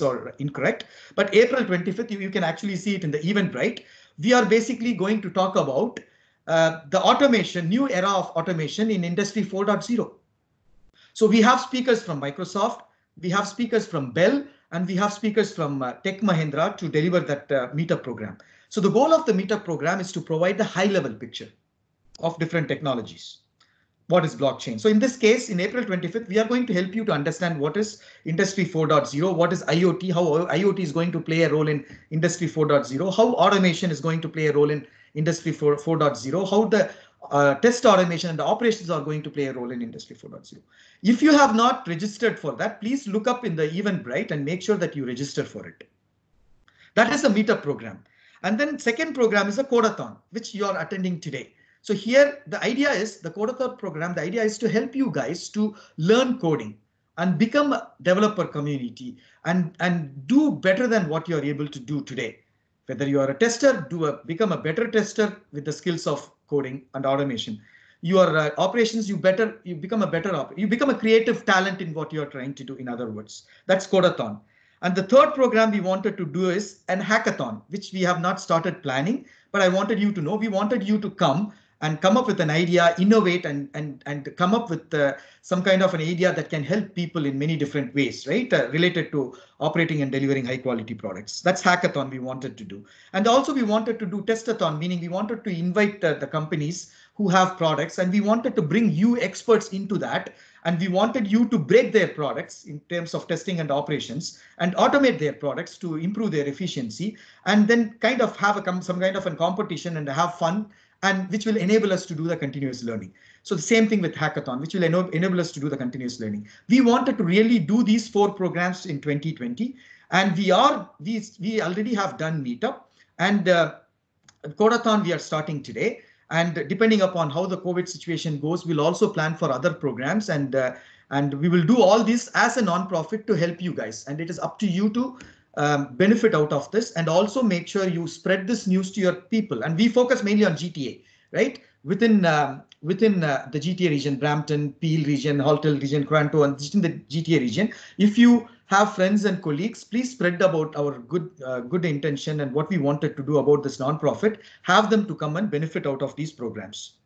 or incorrect, but April 25th, you can actually see it in the Eventbrite. We are basically going to talk about the automation, new era of automation in Industry 4.0. So we have speakers from Microsoft, we have speakers from Bell, and we have speakers from Tech Mahindra to deliver that meetup program. So the goal of the meetup program is to provide the high-level picture of different technologies. What is blockchain? So in this case, in April 25th, we are going to help you to understand what is Industry 4.0, what is IoT, how IoT is going to play a role in Industry 4.0, how automation is going to play a role in Industry 4.0, how the test automation and the operations are going to play a role in Industry 4.0. If you have not registered for that, please look up in the Eventbrite and make sure that you register for it. That is a meetup program. And then second program is a Codeathon, which you are attending today. So here the idea is the Codeathon program. The idea is to help you guys to learn coding and become a developer community and do better than what you are able to do today. Whether you are a tester, become a better tester with the skills of coding and automation. Your operations, you become a creative talent in what you are trying to do. In other words, that's Codeathon. And the third program we wanted to do is an hackathon, which we have not started planning, but I wanted you to know, we wanted you to come up with an idea, innovate, and come up with some kind of an idea that can help people in many different ways, right? Related to operating and delivering high quality products. That's hackathon we wanted to do. And also we wanted to do testathon, meaning we wanted to invite the companies who have products, and we wanted to bring you experts into that. And we wanted you to break their products in terms of testing and operations and automate their products to improve their efficiency, and then kind of have some kind of a competition and have fun, and which will enable us to do the continuous learning. So the same thing with hackathon, which will enable us to do the continuous learning. We wanted to really do these 4 programs in 2020, and we already have done meetup, and Codeathon we are starting today. And depending upon how the COVID situation goes, we'll also plan for other programs, and we will do all this as a non-profit to help you guys. And it is up to you to benefit out of this, and also make sure you spread this news to your people. And we focus mainly on GTA, right? Within the GTA region, Brampton, Peel region, Haltwell region, Quanto, and in the GTA region. If you have friends and colleagues, please spread about our good intention and what we wanted to do about this nonprofit. Have them to come and benefit out of these programs.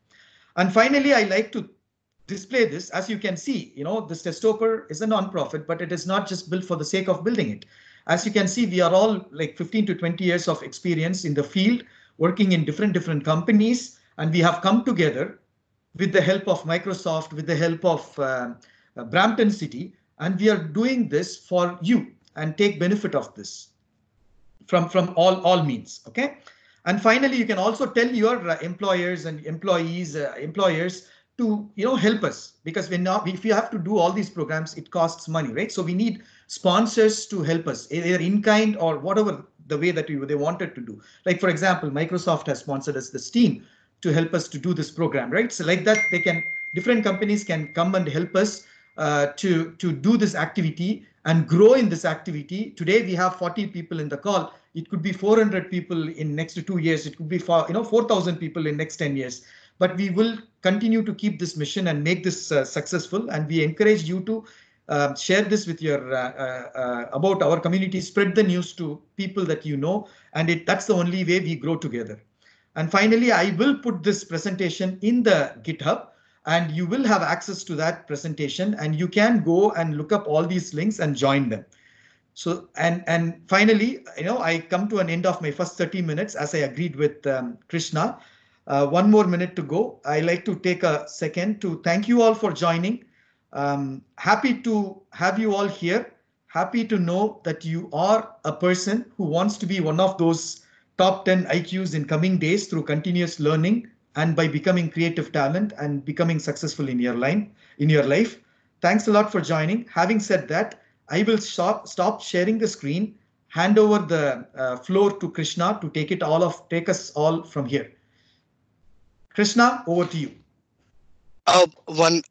And finally, I like to display this. As you can see, this Testoper is a nonprofit, but it is not just built for the sake of building it. As you can see, we are all like 15 to 20 years of experience in the field, working in different companies, and we have come together with the help of Microsoft, with the help of Brampton City, and we are doing this for you and take benefit of this from all means. Okay. And finally, you can also tell your employers and employers to help us, because if you have to do all these programs, it costs money, right? So we need sponsors to help us, either in kind or whatever the way that they wanted to do. Like, for example, Microsoft has sponsored us this team to help us to do this program, right? So like that, different companies can come and help us to do this activity and grow in this activity. Today we have 40 people in the call. It could be 400 people in next 2 years. It could be 4,000 people in next 10 years. But we will continue to keep this mission and make this successful. And we encourage you to share this with your about our community. Spread the news to people that you know, and that's the only way we grow together. And finally, I will put this presentation in the GitHub, and you will have access to that presentation, and you can go and look up all these links and join them. So, and finally, I come to an end of my first 30 minutes as I agreed with Krishna. 1 more minute to go. I like to take a second to thank you all for joining. Happy to have you all here. Happy to know that you are a person who wants to be one of those top 10 IQs in coming days through continuous learning and by becoming creative talent and becoming successful in your life. Thanks a lot for joining. Having said that, I will stop sharing the screen, hand over the floor to Krishna to take us all from here. Krishna, over to you. One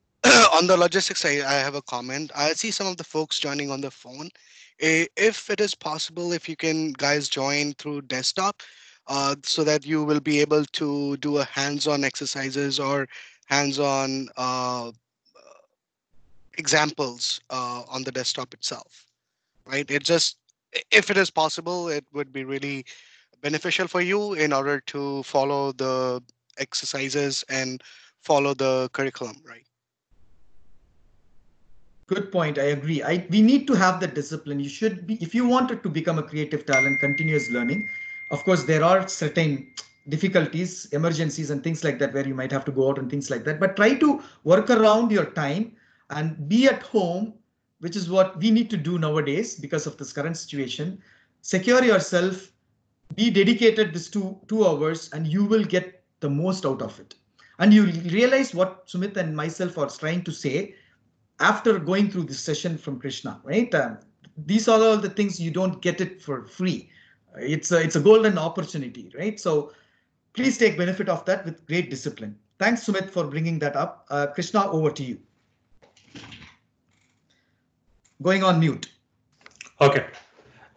on the logistics side, I have a comment. I see some of the folks joining on the phone. If it is possible, if you can guys join through desktop, so that you will be able to do a hands-on exercises or hands-on examples on the desktop itself, right? It just if it is possible, it would be really beneficial for you in order to follow the exercises and follow the curriculum, right? Good point. I agree. We need to have the discipline. You should be, if you wanted to become a creative talent, continuous learning. Of course, there are certain difficulties, emergencies, and things like that where you might have to go out and things like that. But try to work around your time and be at home, which is what we need to do nowadays because of this current situation. Secure yourself, be dedicated this 2 hours, and you will get the most out of it. And you realize what Sumit and myself are trying to say after going through this session from Krishna, right? These are all the things you don't get it for free. It's a golden opportunity, right? So please take benefit of that with great discipline. Thanks, Sumit, for bringing that up. Krishna, over to you. Going on mute. Okay.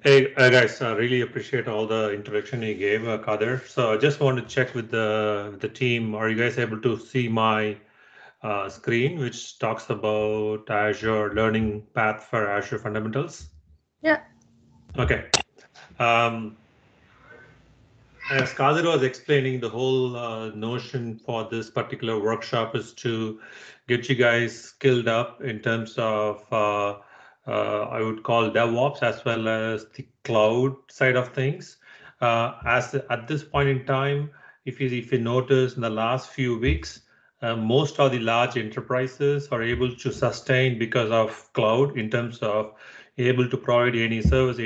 Hey, guys, I really appreciate all the introduction you gave, Kader. So I just want to check with the team. Are you guys able to see my screen, which talks about Azure Learning Path for Azure Fundamentals? Yeah. Okay. As Kadir was explaining, the whole notion for this particular workshop is to get you guys skilled up in terms of, I would call DevOps as well as the cloud side of things. At this point in time, if you notice in the last few weeks, most of the large enterprises are able to sustain because of cloud in terms of able to provide any service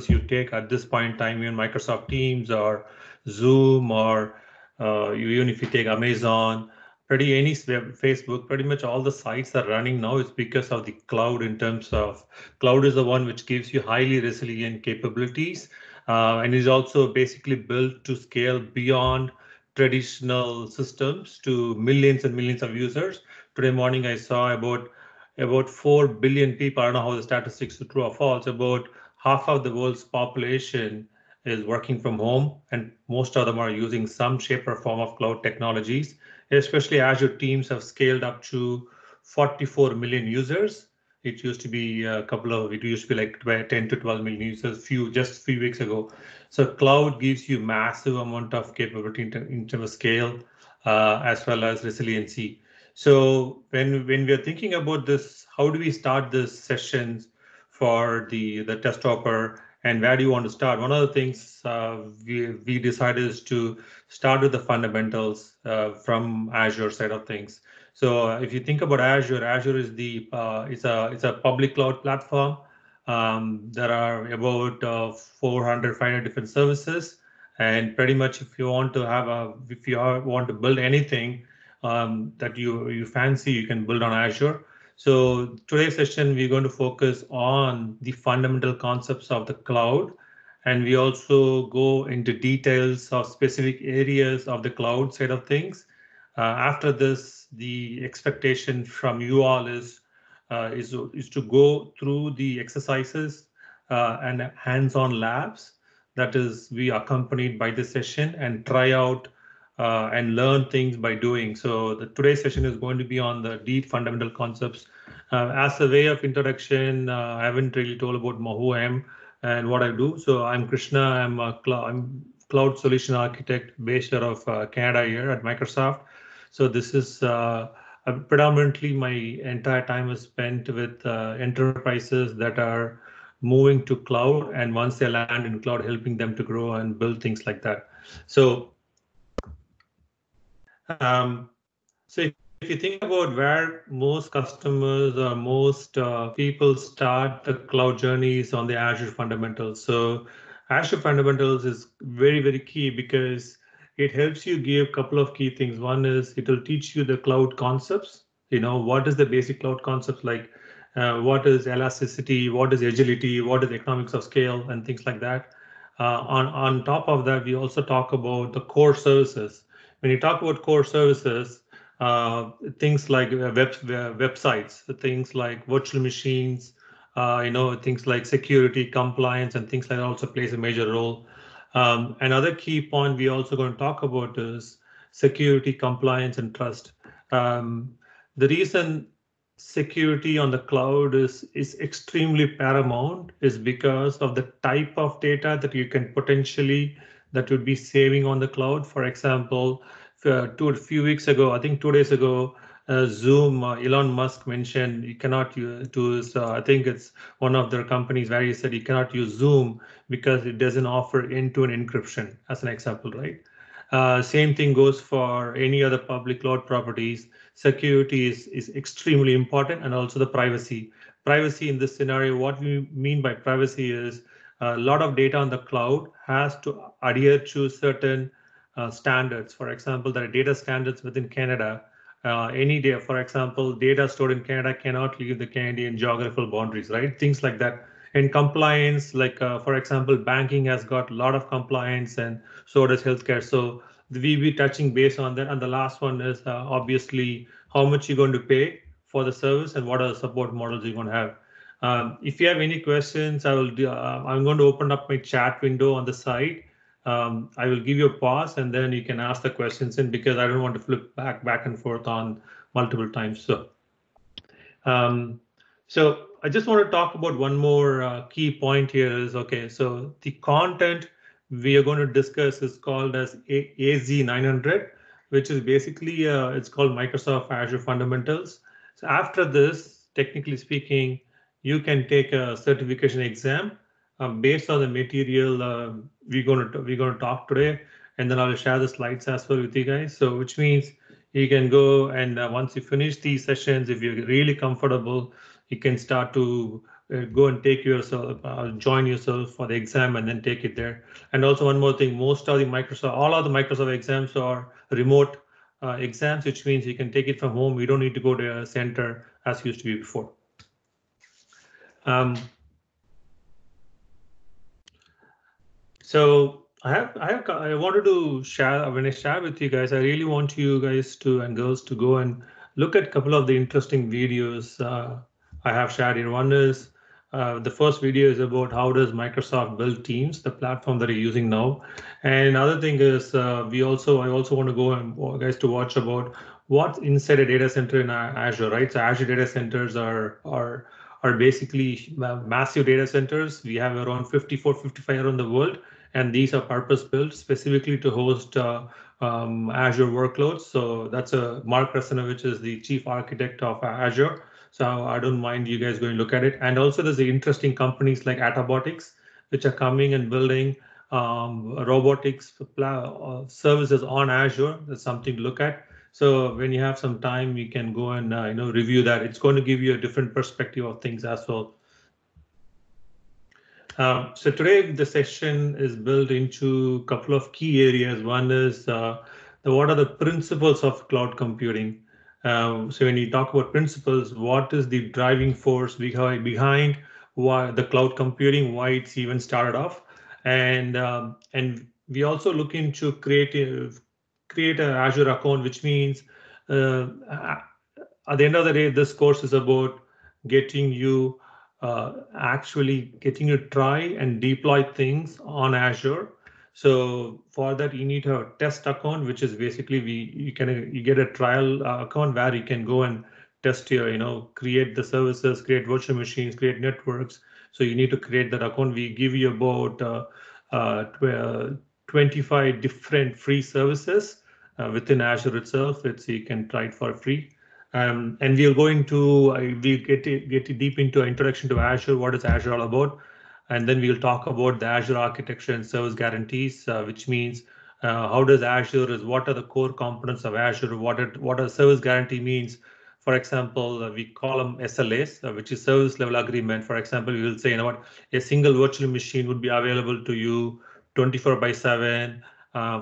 you take at this point in time, even Microsoft Teams or Zoom or even if you take Amazon, Facebook, pretty much all the sites are running now is because of the cloud. In terms of cloud is the one which gives you highly resilient capabilities and is also basically built to scale beyond traditional systems to millions and millions of users. Today morning I saw about 4 billion people. I don't know how the statistics are true or false. About half of the world's population is working from home, and most of them are using some shape or form of cloud technologies. Especially Azure Teams have scaled up to 44 million users. It used to be it used to be like 10 to 12 million users just a few weeks ago. So cloud gives you massive amount of capability in terms of scale as well as resiliency. So when we are thinking about this, how do we start this sessions for the test hopper, and where do you want to start? One of the things we decided is to start with the fundamentals from Azure side of things. So if you think about Azure, Azure is it's a public cloud platform. There are about 400, 500 different services, and pretty much if you want to build anything that you fancy, you can build on Azure. So today's session, we're going to focus on the fundamental concepts of the cloud, and we also go into details of specific areas of the cloud side of things. After this, the expectation from you all is to go through the exercises and hands-on labs that is we accompanied by this session and try out and learn things by doing. So today's session is going to be on the deep fundamental concepts. As a way of introduction, I haven't really told about who I am and what I do. So I'm Krishna. I'm cloud solution architect based out of Canada here at Microsoft. So this is predominantly my entire time is spent with enterprises that are moving to cloud, and once they land in cloud, helping them to grow and build things like that. So if you think about where most customers or most people start the cloud journeys on the Azure Fundamentals. So Azure Fundamentals is very, very key because it helps you give a couple of key things. One is it will teach you the cloud concepts. What is the basic cloud concepts like? What is elasticity? What is agility? What is economics of scale and things like that. On top of that, we also talk about the core services. When you talk about core services, things like websites, things like virtual machines, things like security, compliance, and things like that also plays a major role. Another key point we also going to talk about is security, compliance, and trust. The reason security on the cloud is extremely paramount is because of the type of data that you can potentially that would be saving on the cloud. For example, a few weeks ago, I think 2 days ago, Zoom, Elon Musk mentioned you cannot use, I think it's one of their companies where he said you cannot use Zoom because it doesn't offer end-to-end encryption, as an example, right? Same thing goes for any other public cloud properties. Security is extremely important, and also the privacy. Privacy in this scenario, what we mean by privacy is a lot of data on the cloud has to adhere to certain standards. For example, there are data standards within Canada. Any data, for example, data stored in Canada cannot leave the Canadian geographical boundaries, right? Things like that. And compliance, like for example, banking has got a lot of compliance, and so does healthcare. So we be touching base on that. And the last one is obviously how much you're going to pay for the service and what are the support models you're going to have. If you have any questions, I'm going to open up my chat window on the side. I will give you a pause and then you can ask the questions in, because I don't want to flip back and forth on multiple times. So I just want to talk about one more key point here is, okay, so the content we are going to discuss is called as AZ900, which is basically, it's called Microsoft Azure Fundamentals. So after this, technically speaking, you can take a certification exam based on the material we're going to talk today, and then I'll share the slides as well with you guys. So which means you can go and once you finish these sessions, if you're really comfortable, you can start to go and take yourself, join yourself for the exam and then take it there. And also one more thing, all of the Microsoft exams are remote exams, which means you can take it from home. You don't need to go to a center as used to be before. So I wanted to share, when I share with you guys, I really want you guys to and girls to go and look at a couple of the interesting videos I have shared here. One is the first video is about how does Microsoft build Teams, the platform that you're using now. And other thing is I also want to go and guys to watch about what's inside a data center in Azure, right? So Azure data centers are basically massive data centers. We have around 54, 55 around the world, and these are purpose built specifically to host Azure workloads. So that's Mark Rasanovich is the chief architect of Azure. So I don't mind you guys going to look at it. And also there's the interesting companies like Atabotics, which are coming and building robotics services on Azure. That's something to look at. So when you have some time, you can go and review that. It's going to give you a different perspective of things as well. So today the session is built into a couple of key areas. One is what are the principles of cloud computing? So when you talk about principles, what is the driving force behind why the cloud computing, why it's even started off, and we also look into create an Azure account, which means at the end of the day, this course is about getting you actually getting you try and deploy things on Azure. So for that, you need a test account, which is basically you get a trial account where you can go and test your, create the services, create virtual machines, create networks. So you need to create that account. We give you about 25 different free services within Azure itself. You can try it for free. And we'll go into we'll get deep into an introduction to Azure. What is Azure all about? And then we'll talk about the Azure architecture and service guarantees, which means how does Azure is what are the core components of Azure? What a service guarantee means. For example, we call them SLAs, which is service level agreement. For example, we will say, a single virtual machine would be available to you 24/7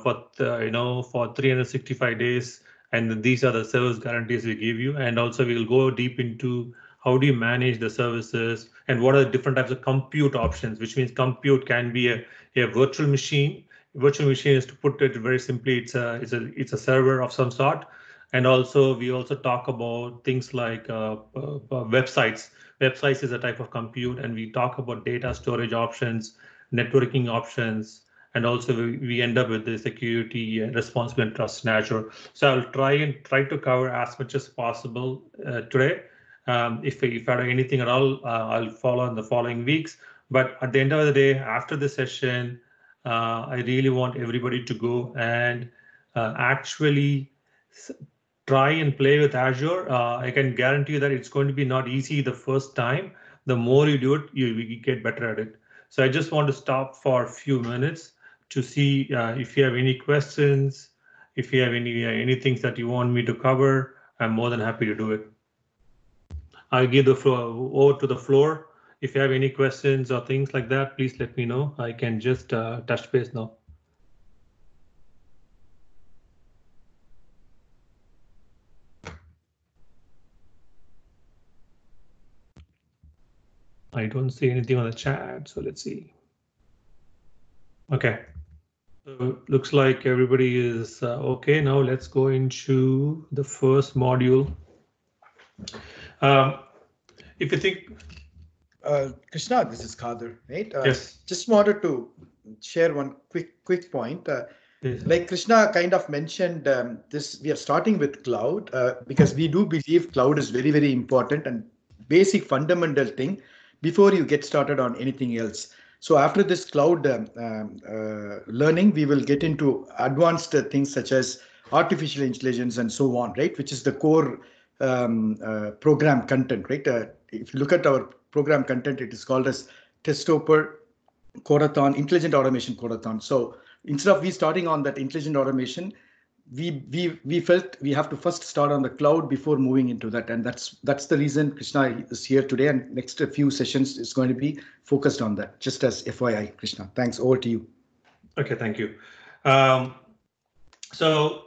for 365 days. And these are the service guarantees we give you. And also we will go deep into how do you manage the services and what are the different types of compute options, which means compute can be a virtual machine. Virtual machine is, to put it very simply, it's a server of some sort. And also we also talk about things like websites. Websites is a type of compute, and we talk about data storage options, networking options, and also we end up with the security, responsibility, and trust in Azure. So I'll try to cover as much as possible today. If I have anything at all, I'll follow in the following weeks. But at the end of the day, after the session, I really want everybody to go and actually try and play with Azure. I can guarantee you that it's going to be not easy the first time. The more you do it, you get better at it. So I just want to stop for a few minutes to see if you have any questions, if you have any things that you want me to cover. I'm more than happy to do it. I'll give the floor over to the floor. If you have any questions or things like that, please let me know. I can just touch base now. I don't see anything on the chat, so let's see. Okay, so looks like everybody is okay. Now let's go into the first module. If you think, Krishna, this is Kadir, right? Yes. Just wanted to share one quick point. Yes. Like Krishna kind of mentioned, this we are starting with cloud because we do believe cloud is very, very important and basic fundamental thing before you get started on anything else. So after this cloud learning, we will get into advanced things such as artificial intelligence and so on, right? Which is the core program content, right? If you look at our program content, it is called as Testoper, Codeathon, Intelligent Automation Codeathon. So instead of we starting on that intelligent automation, we felt we have to first start on the cloud before moving into that, and that's the reason Krishna is here today. And next few sessions is going to be focused on that. Just as FYI, Krishna. Thanks. Over to you. Okay, thank you. So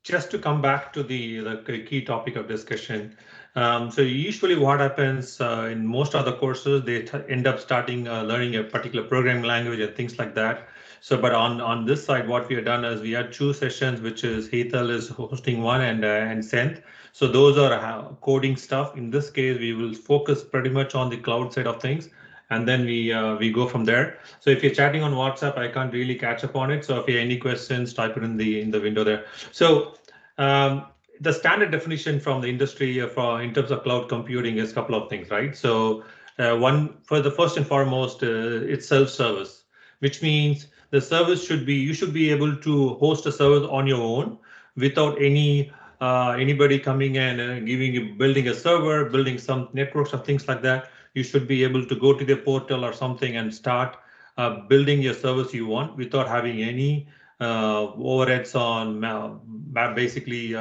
just to come back to the key topic of discussion. So usually what happens in most other courses, they end up starting learning a particular programming language and things like that. So, but on this side, what we have done is we had 2 sessions, which is Heathal is hosting one and Senth. So those are coding stuff. In this case, we will focus pretty much on the cloud side of things, and then we go from there. So if you're chatting on WhatsApp, I can't really catch up on it. So if you have any questions, type it in the window there. So the standard definition from the industry in terms of cloud computing is a couple of things, right? So for the first and foremost, it's self-service, which means the service you should be able to host a service on your own without anybody coming and building a server, building some networks or things like that. You should be able to go to the portal or something and start building your service you want without having any overheads on basically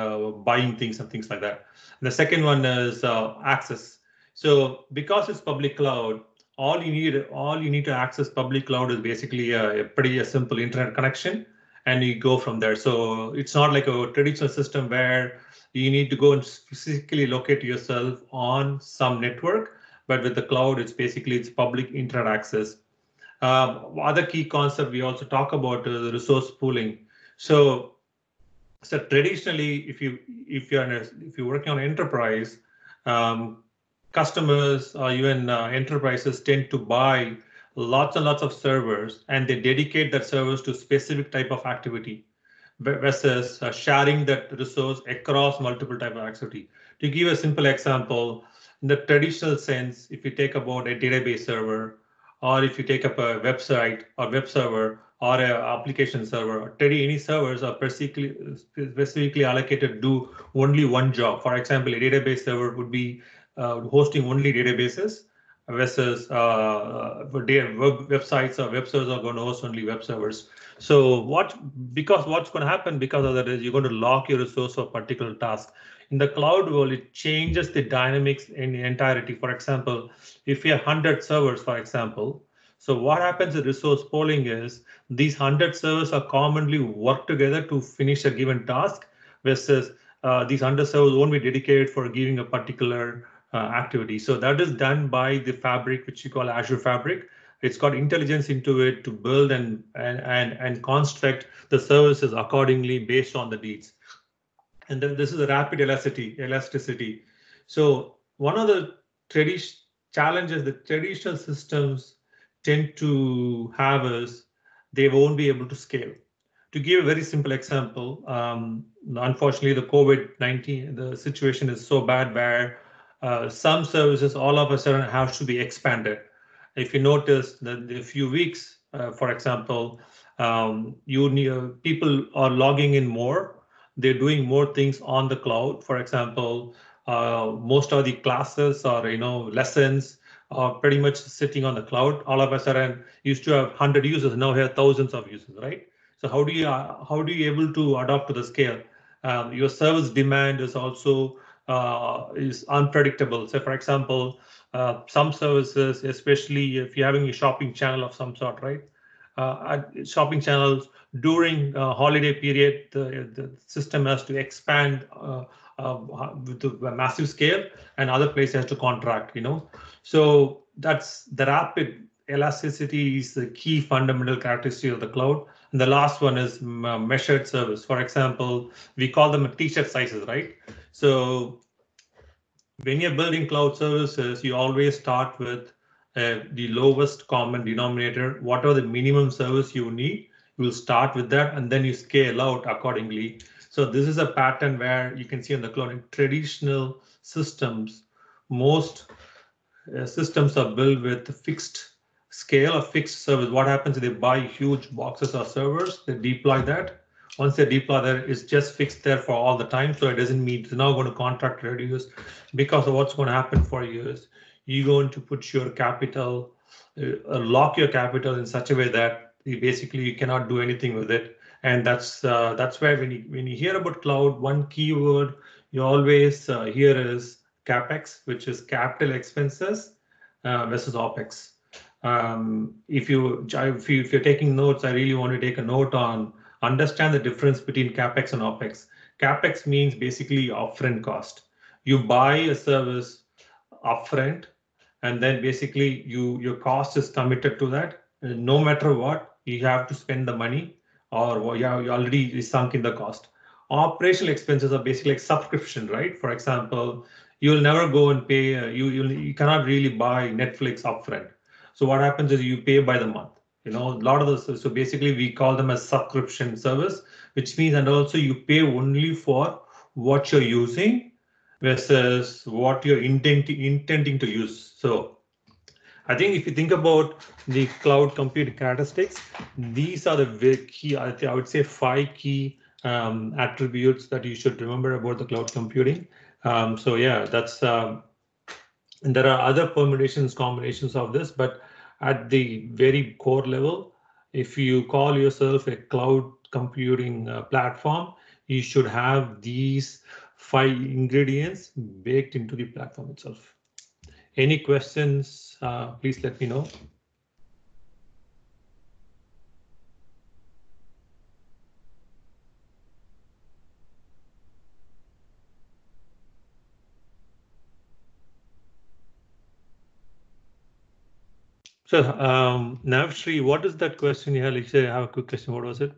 buying things and things like that. And the second one is access. So because it's public cloud, all you need to access public cloud is basically a pretty simple internet connection, and you go from there. So it's not like a traditional system where you need to go and physically locate yourself on some network, but with the cloud, it's public internet access. Other key concept we also talk about is resource pooling. So traditionally, if you're working on enterprise, customers or even enterprises tend to buy lots and lots of servers, and they dedicate that servers to specific type of activity versus sharing that resource across multiple type of activity. To give a simple example, in the traditional sense, if you take about a database server, or if you take up a website or web server or an application server, any servers are specifically allocated to do only one job. For example, a database server would be hosting only databases versus websites or web servers are going to host only web servers. So what's going to happen because of that is you're going to lock your resource for a particular task. In the cloud world, it changes the dynamics in the entirety. For example, if you have 100 servers, for example, so what happens in resource pooling is these 100 servers are commonly work together to finish a given task, versus these 100 servers won't be dedicated for giving a particular activity. So that is done by the fabric, which you call Azure Fabric. It's got intelligence into it to build and construct the services accordingly based on the needs. And then this is a rapid elasticity. So one of the challenges that traditional systems tend to have is they won't be able to scale. To give a very simple example, unfortunately, the COVID-19, the situation is so bad where some services all of a sudden have to be expanded. If you notice that in a few weeks, for example, people are logging in more, they're doing more things on the cloud. For example, most of the classes or lessons are pretty much sitting on the cloud. All of a sudden, used to have 100 users, now have thousands of users, right? So how do you able to adapt to the scale? Your service demand is also is unpredictable. So, for example, some services, especially if you're having a shopping channel of some sort, right? Shopping channels during holiday period, the system has to expand with a massive scale, and other places has to contract. So that's the rapid elasticity is the key fundamental characteristic of the cloud. And the last one is measured service. For example, we call them t-shirt sizes, right? So when you're building cloud services, you always start with the lowest common denominator. Whatever the minimum service you need, you will start with that, and then you scale out accordingly. So this is a pattern where you can see on the cloud. In traditional systems, most systems are built with fixed scale or fixed service. What happens is they buy huge boxes of servers, they deploy that. Once they deploy that, it's just fixed there for all the time. So it doesn't mean it's now going to contract reduce, because of what's going to happen for you is you're going to put your capital, lock your capital in such a way that you cannot do anything with it. And that's where when you hear about cloud, one keyword you always hear is CapEx, which is capital expenses versus OpEx. If you're taking notes, I really want to take a note on understand the difference between CapEx and OpEx. CapEx means basically upfront cost. You buy a service upfront, and then basically your cost is committed to that. No matter what, you have to spend the money, or you already sunk in the cost. Operational expenses are basically like subscription, right? For example, you'll never go and pay. You cannot really buy Netflix upfront. So what happens is you pay by the month. A lot of those. So basically, we call them as subscription service, which means, and also you pay only for what you're using versus what you're intending to use. So I think if you think about the cloud computing characteristics, these are the very key, I would say 5 key attributes that you should remember about the cloud computing. So yeah, that's and there are other permutations, combinations of this, but at the very core level, if you call yourself a cloud computing platform, you should have these 5 ingredients baked into the platform itself. Any questions, please let me know. So, Navshri, what is that question you had? Let's say I have a quick question. What was it?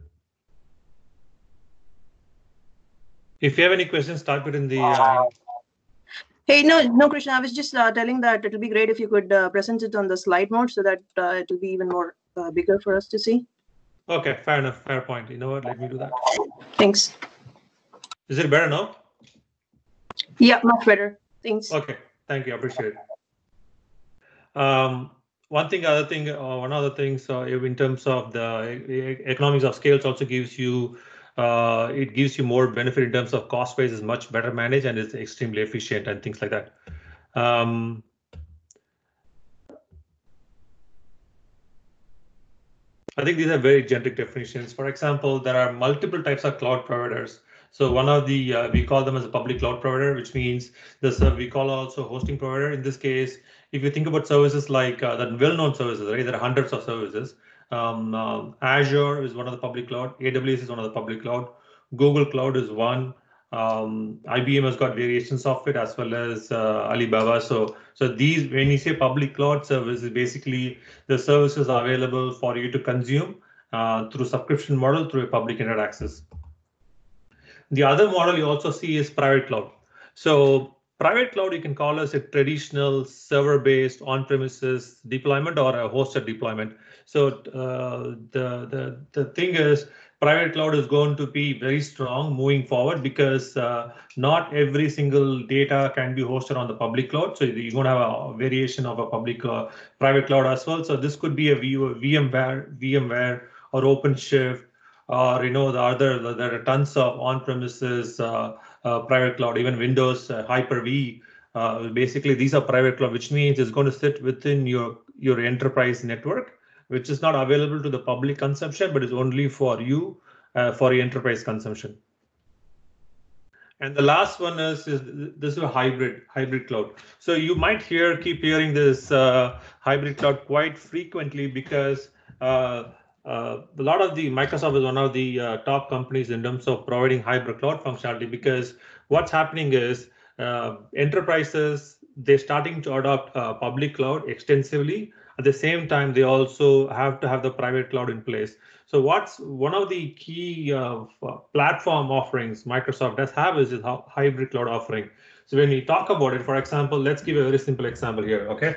If you have any questions, type it in the. Hey, no, Krishna. I was just telling that it will be great if you could present it on the slide mode so that it will be even more bigger for us to see. Okay, fair enough. Fair point. You know what? Let me do that. Thanks. Is it better now? Yeah, much better. Thanks. Okay, thank you. I appreciate it. One other thing, in terms of the economics of scales also gives you, it gives you more benefit in terms of cost base is much better managed and it's extremely efficient and things like that. I think these are very generic definitions. For example, there are multiple types of cloud providers. So one of the, we call them as a public cloud provider, which means this we call also hosting provider. In this case, if you think about services like the well-known services, right? There are hundreds of services. Azure is one of the public cloud. AWS is one of the public cloud. Google Cloud is one. IBM has got variations of it as well as Alibaba. So these, when you say public cloud services, basically the services are available for you to consume through subscription model through a public internet access. The other model you also see is private cloud. So Private cloud, you can call as a traditional server-based on-premises deployment or a hosted deployment. So the thing is, private cloud is going to be very strong moving forward because not every single data can be hosted on the public cloud. So you're going to have a variation of a public private cloud as well. So this could be a VMware or OpenShift, or there are tons of on-premises private cloud, even Windows Hyper-V. Basically, these are private cloud, which means it's going to sit within your enterprise network, which is not available to the public consumption, but is only for you, for your enterprise consumption. And the last one is this is a hybrid cloud. So you might keep hearing this hybrid cloud quite frequently because a lot of the Microsoft is one of the top companies in terms of providing hybrid cloud functionality, because what's happening is enterprises, they're starting to adopt public cloud extensively. At the same time, they also have to have the private cloud in place. So what's one of the key platform offerings Microsoft does have is a hybrid cloud offering. So when we talk about it, for example, let's give a very simple example here, okay?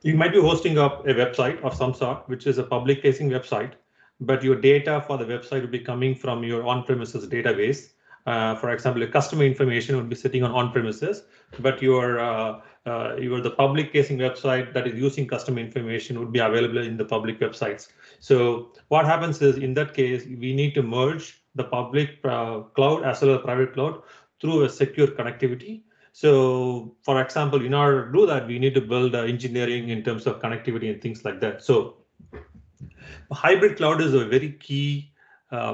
You might be hosting up a website of some sort, which is a public facing website, but your data for the website will be coming from your on-premises database. For example, your customer information would be sitting on premises, but your the public facing website that is using customer information would be available in the public websites. So what happens is, in that case, we need to merge the public cloud as well as private cloud through a secure connectivity. So, for example, in order to do that, we need to build engineering in terms of connectivity and things like that. So, hybrid cloud is a very key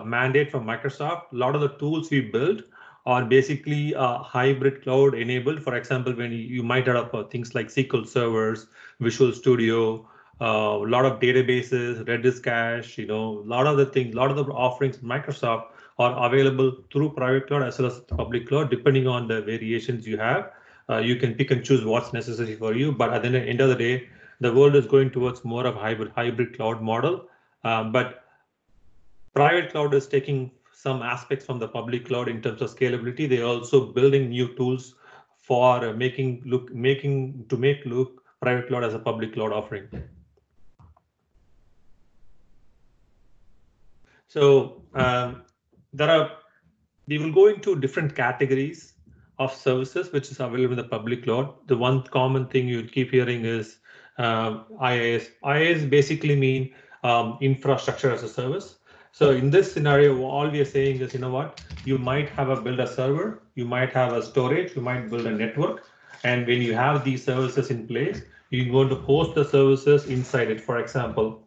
mandate from Microsoft. A lot of the tools we build are basically hybrid cloud enabled. For example, when you might have things like SQL servers, Visual Studio, a lot of databases, Redis cache, a lot of the things, a lot of the offerings Microsoft are available through private cloud as well as public cloud, depending on the variations you have. You can pick and choose what's necessary for you. But at the end of the day, the world is going towards more of a hybrid cloud model. But private cloud is taking some aspects from the public cloud in terms of scalability. They're also building new tools for make private cloud as a public cloud offering. So we will go into different categories of services which is available in the public cloud. The one common thing you keep hearing is IaaS. IaaS basically mean infrastructure as a service. So in this scenario, all we are saying is, you might build a server, you might have a storage, you might build a network, and when you have these services in place, you're going to host the services inside it. For example,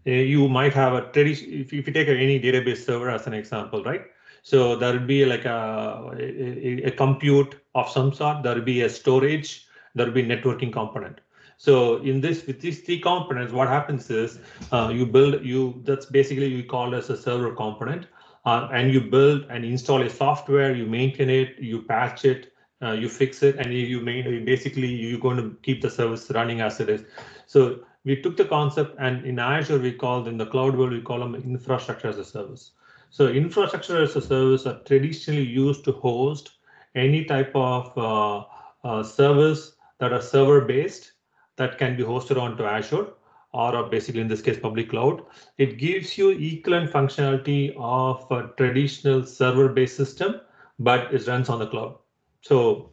you might have a tradition. If you take any database server as an example, right? So there will be like a compute of some sort. There will be a storage. There will be networking component. So with these three components, what happens is that's basically we call as a server component, and you build and install a software. You maintain it. You patch it. You fix it, and you're going to keep the service running as it is. So we took the concept, and in Azure, in the cloud world, we call them infrastructure as a service. So infrastructure as a service are traditionally used to host any type of service that are server-based that can be hosted onto Azure, or basically in this case, public cloud. It gives you equivalent functionality of a traditional server-based system, but it runs on the cloud. So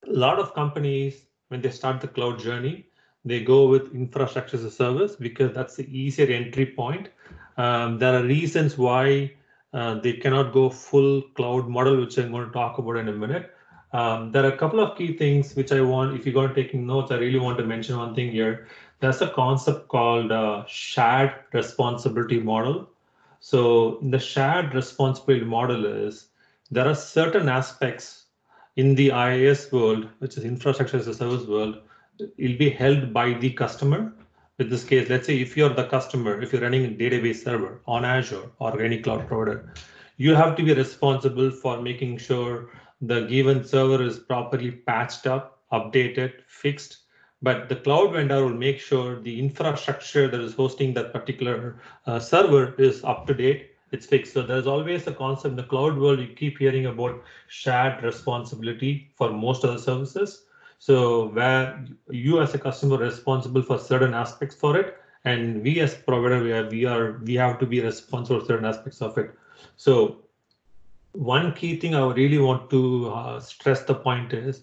a lot of companies, when they start the cloud journey, they go with infrastructure as a service because that's the easier entry point. There are reasons why they cannot go full cloud model, which I'm going to talk about in a minute. There are a couple of key things which I want, if you're going to taking notes, I really want to mention one thing here. There's a concept called shared responsibility model. So in the shared responsibility model there are certain aspects in the IaaS world, which is infrastructure as a service world, it will be held by the customer. In this case, let's say if you're the customer, if you're running a database server on Azure or any cloud provider, you have to be responsible for making sure the given server is properly patched up, updated, fixed. But the cloud vendor will make sure the infrastructure that is hosting that particular server is up to date it's fixed. So there's always a concept in the cloud world. You keep hearing about shared responsibility for most of the services. So where you as a customer are responsible for certain aspects for it, and we as provider we have to be responsible for certain aspects of it. So one key thing I really want to stress the point is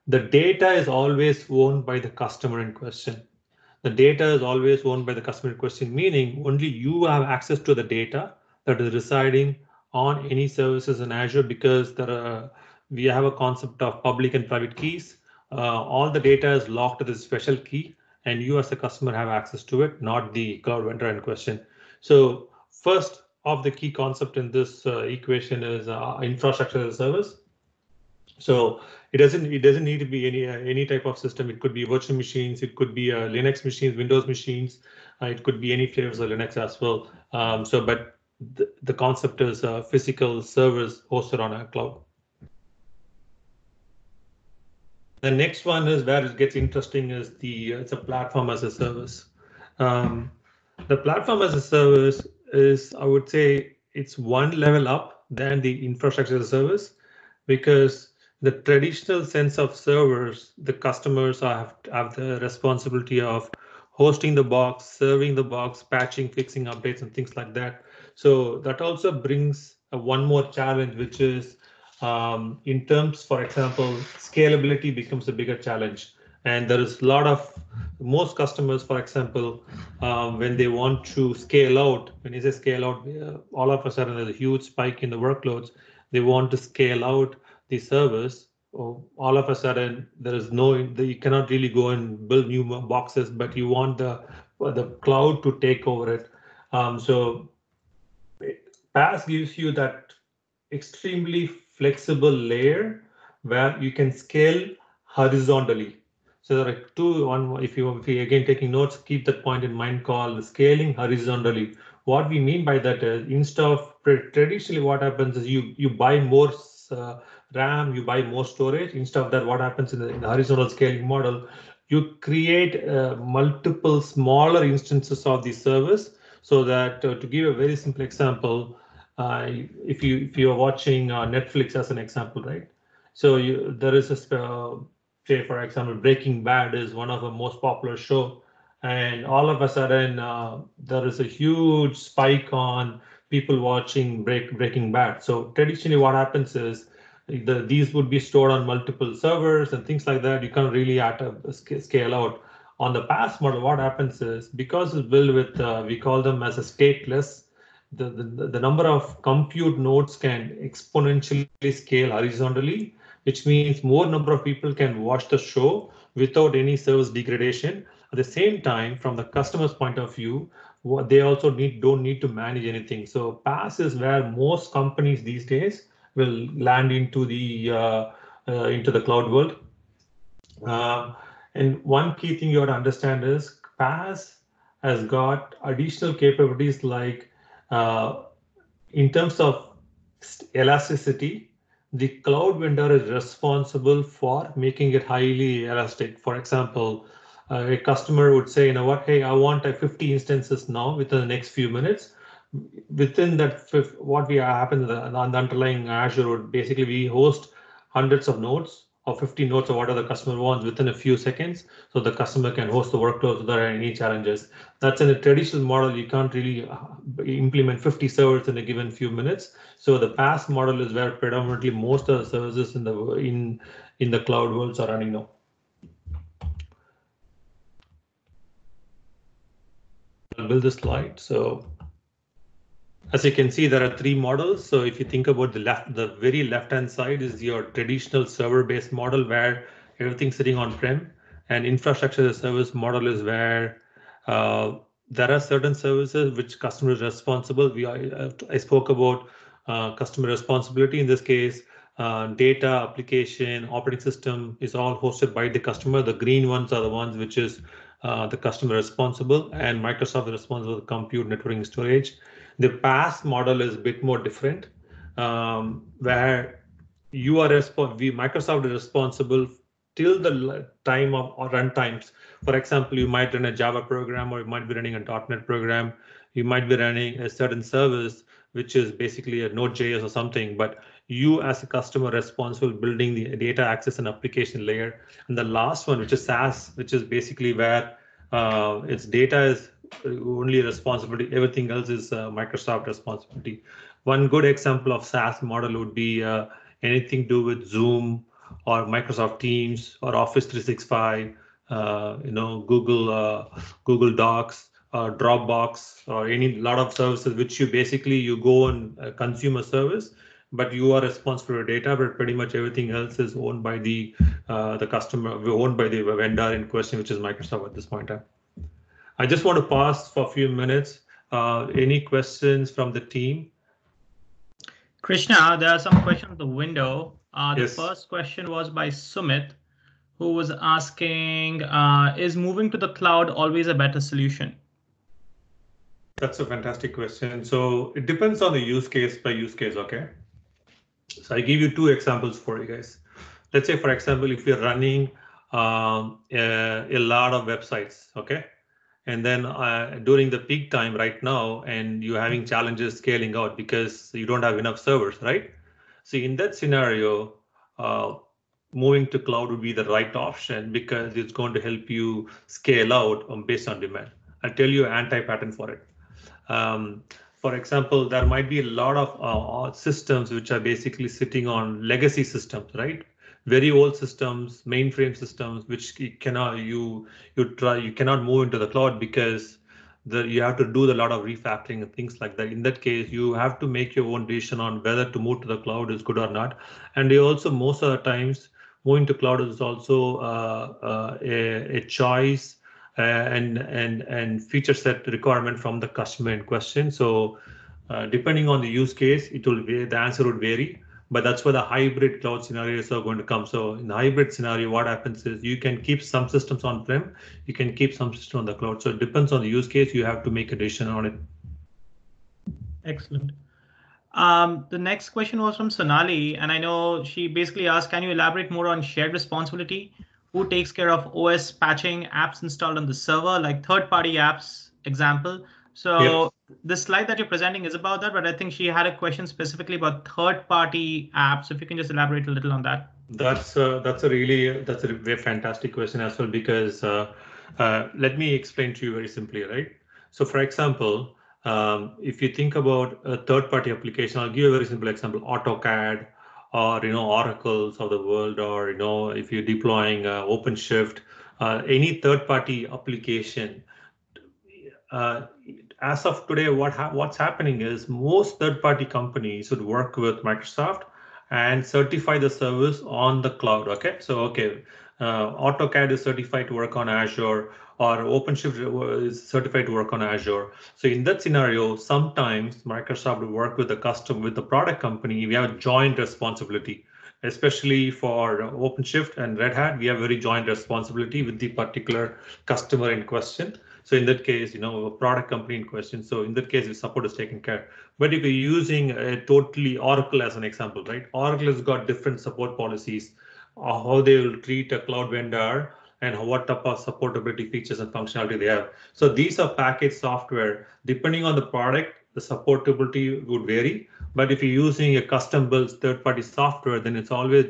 the data is always owned by the customer in question. The data is always owned by the customer in question, meaning only you have access to the data that is residing on any services in Azure, because we have a concept of public and private keys. All the data is locked to this special key, and you as a customer have access to it, not the cloud vendor in question. So first of the key concept in this equation is infrastructure as a service. So it doesn't need to be any type of system. It could be virtual machines, it could be Linux machines, Windows machines, it could be any flavors of Linux as well. But the concept is physical servers hosted on a cloud. The next one is where it gets interesting is it's a platform as a service. The platform as a service is, I would say, it's one level up than the infrastructure as a service, because the traditional sense of servers, the customers have the responsibility of hosting the box, serving the box, patching, fixing updates, and things like that. So that also brings one more challenge, which is in terms, for example, scalability becomes a bigger challenge. And there is a lot of most customers, for example, when they want to scale out, when you say scale out, all of a sudden there's a huge spike in the workloads. They want to scale out the service. All of a sudden there is you cannot really go and build new boxes, but you want the cloud to take over it. So PaaS gives you that extremely flexible layer where you can scale horizontally. So there are two. One, if you again taking notes, keep that point in mind, called scaling horizontally. What we mean by that is, instead of traditionally what happens is you buy more RAM, you buy more storage. Instead of that, what happens in the horizontal scaling model, you create multiple smaller instances of the service. So that to give a very simple example, if you are watching Netflix as an example, right? So there is a say, for example, Breaking Bad is one of the most popular show, and all of a sudden there is a huge spike on people watching Breaking Bad. So traditionally, what happens is these would be stored on multiple servers and things like that. You can't really scale out. On the PaaS model, what happens is, because it's built with we call them as a stateless, the number of compute nodes can exponentially scale horizontally, which means more number of people can watch the show without any service degradation. At the same time, from the customer's point of view, they also don't need to manage anything. So PaaS is where most companies these days will land into the cloud world. And one key thing you have to understand is PaaS has got additional capabilities like in terms of elasticity, the cloud vendor is responsible for making it highly elastic. For example, a customer would say, you know what, hey, I want 50 instances now within the next few minutes. Within that, what we happen on the underlying Azure would basically we host hundreds of nodes or 50 nodes or whatever the customer wants within a few seconds, so the customer can host the workloads without any challenges. That's in a traditional model. You can't really implement 50 servers in a given few minutes. So the PaaS model is where predominantly most of the services in the cloud worlds are running now. I'll build this slide. So as you can see, there are three models. So if you think about the very left-hand side is your traditional server-based model where everything's sitting on-prem, and infrastructure as a service model is where there are certain services which customer is responsible. I spoke about customer responsibility. In this case, data, application, operating system is all hosted by the customer. The green ones are the ones which is the customer responsible, and Microsoft is responsible for compute, networking, storage. The PaaS model is a bit more different, where you are Microsoft is responsible till the time of run times. For example, you might run a Java program, or you might be running a .NET program. You might be running a certain service which is basically a Node.js or something, but you as a customer responsible building the data access and application layer. And the last one, which is SaaS, which is basically where its data is only responsibility, everything else is Microsoft responsibility. One good example of SaaS model would be anything to do with Zoom or Microsoft Teams or Office 365, Google Docs, Dropbox, or any lot of services which you go and consume a service, but you are responsible for data, but pretty much everything else is owned by the customer, owned by the vendor in question, which is Microsoft at this point in time. I just want to pause for a few minutes. Any questions from the team? Krishna, there are some questions in the window. The Yes. first question was by Sumit, who was asking, is moving to the cloud always a better solution? That's a fantastic question. So it depends on the use case by use case, okay? So I give you two examples for you guys. Let's say, for example, if you're running a lot of websites, okay? And then during the peak time right now, and you're having challenges scaling out because you don't have enough servers, right? So in that scenario, moving to cloud would be the right option because it's going to help you scale out based on demand. I'll tell you an anti-pattern for it. For example, there might be a lot of systems which are basically sitting on legacy systems, right? Very old systems, mainframe systems, which you cannot move into the cloud because you have to do a lot of refactoring and things like that. In that case, you have to make your own decision on whether to move to the cloud is good or not. And they also, most of the times, moving to cloud is also a choice and feature set requirement from the customer in question. So depending on the use case, the answer would vary. But that's where the hybrid cloud scenarios are going to come. So in the hybrid scenario, what happens is you can keep some systems on-prem, you can keep some systems on the cloud. So it depends on the use case. You have to make a decision on it. Excellent. The next question was from Sonali, and I know she basically asked, can you elaborate more on shared responsibility? Who takes care of OS patching, apps installed on the server, like third-party apps, example? So the slide that you're presenting is about that, but I think she had a question specifically about third-party apps. If you can just elaborate a little on that. That's a very fantastic question as well, because let me explain to you very simply, right? So for example, if you think about a third-party application, I'll give you a very simple example, AutoCAD or Oracles of the world, or if you're deploying OpenShift, any third-party application. As of today, what's happening is most third-party companies would work with Microsoft and certify the service on the cloud. Okay, so AutoCAD is certified to work on Azure, or OpenShift is certified to work on Azure. So in that scenario, sometimes Microsoft will work with the product company. We have joint responsibility, especially for OpenShift and Red Hat. We have very joint responsibility with the particular customer in question. So in that case, a product company in question. So in that case, the support is taken care. But if you're using totally Oracle as an example, right? Oracle has got different support policies, how they will treat a cloud vendor and what type of supportability features and functionality they have. So these are packaged software. Depending on the product, the supportability would vary. But if you're using a custom-built third-party software, then it's always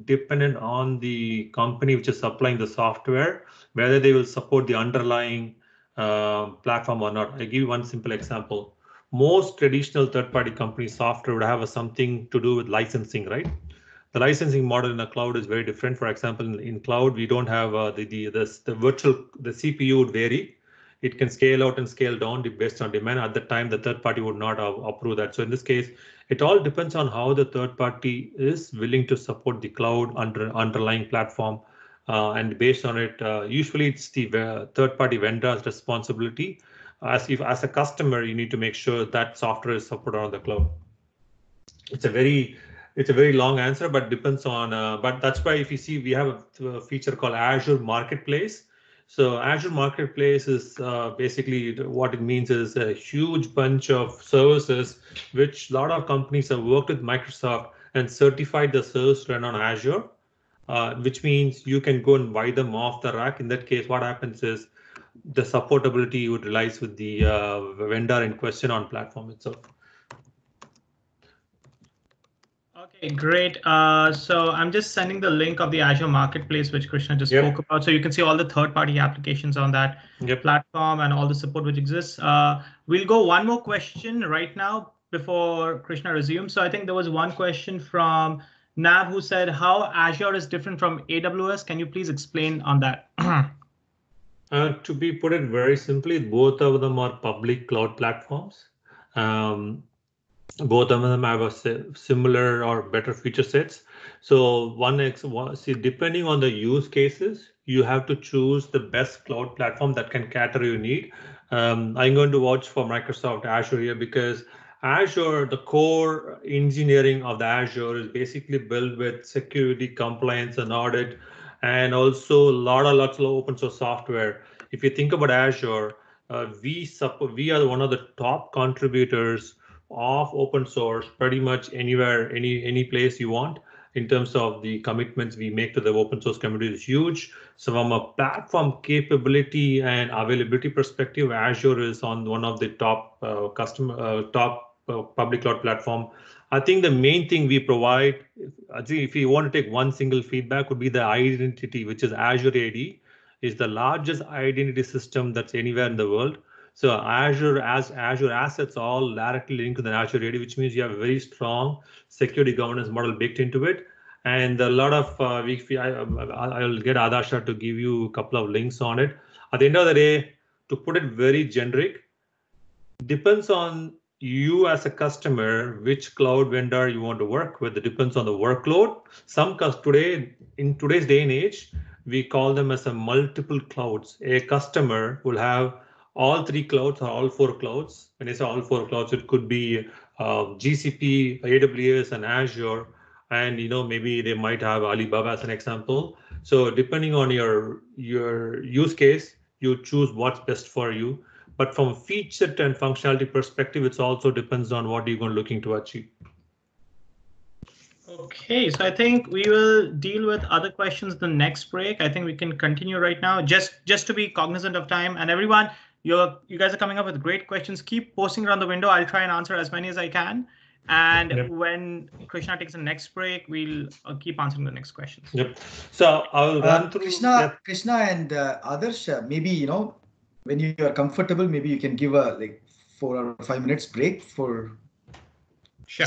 dependent on the company which is supplying the software, whether they will support the underlying platform or not. I'll give you one simple example. Most traditional third-party company software would have something to do with licensing, right? The licensing model in a cloud is very different. For example, in cloud, we don't have the CPU would vary. It can scale out and scale down based on demand. At the time, the third party would not approve that. So in this case, it all depends on how the third party is willing to support the cloud underlying platform. And based on it, usually it's the third party vendor's responsibility. As a customer, you need to make sure that software is supported on the cloud. It's a very long answer, but depends on. But that's why if you see, we have a feature called Azure Marketplace. So Azure Marketplace is basically what it means is a huge bunch of services which a lot of companies have worked with Microsoft and certified the service run on Azure, which means you can go and buy them off the rack. In that case, what happens is the supportability would relies with the vendor in question on platform itself. Okay, great. So I'm just sending the link of the Azure Marketplace, which Krishna just spoke about. So you can see all the third-party applications on that platform and all the support which exists. We'll go one more question right now before Krishna resumes. So I think there was one question from Nav who said, how Azure is different from AWS. Can you please explain on that? To be put it very simply, both of them are public cloud platforms. Both of them have a similar or better feature sets. So see, depending on the use cases, you have to choose the best cloud platform that can cater your need. I'm going to watch for Microsoft Azure here because Azure, the core engineering of the Azure is basically built with security, compliance, and audit, and also lots of open source software. If you think about Azure, we are one of the top contributors of open source pretty much anywhere, any place you want. In terms of the commitments we make to the open source community is huge. So from a platform capability and availability perspective, Azure is on one of the top public cloud platform. I think the main thing we provide, I think if you want to take one single feedback, would be the identity, which is Azure AD, is the largest identity system that's anywhere in the world. So Azure assets all directly linked to the Azure AD, which means you have a very strong security governance model baked into it. And a lot of I'll get Adasha to give you a couple of links on it. At the end of the day, to put it very generic, depends on you as a customer, which cloud vendor you want to work with. It depends on the workload. In today's day and age, we call them as a multiple clouds. A customer will have all three clouds or all four clouds. When I say all four clouds, it could be GCP, AWS, and Azure. And maybe they might have Alibaba as an example. So depending on your use case, you choose what's best for you. But from feature and functionality perspective, it also depends on what you're looking to achieve. Okay, so I think we will deal with other questions the next break. I think we can continue right now, just to be cognizant of time. And everyone, you guys are coming up with great questions. Keep posting around the window. I'll try and answer as many as I can. And when Krishna takes the next break, we'll keep answering the next questions. Yep. So I'll run through. Krishna and Adarsh, maybe when you are comfortable, maybe you can give a 4 or 5 minutes break for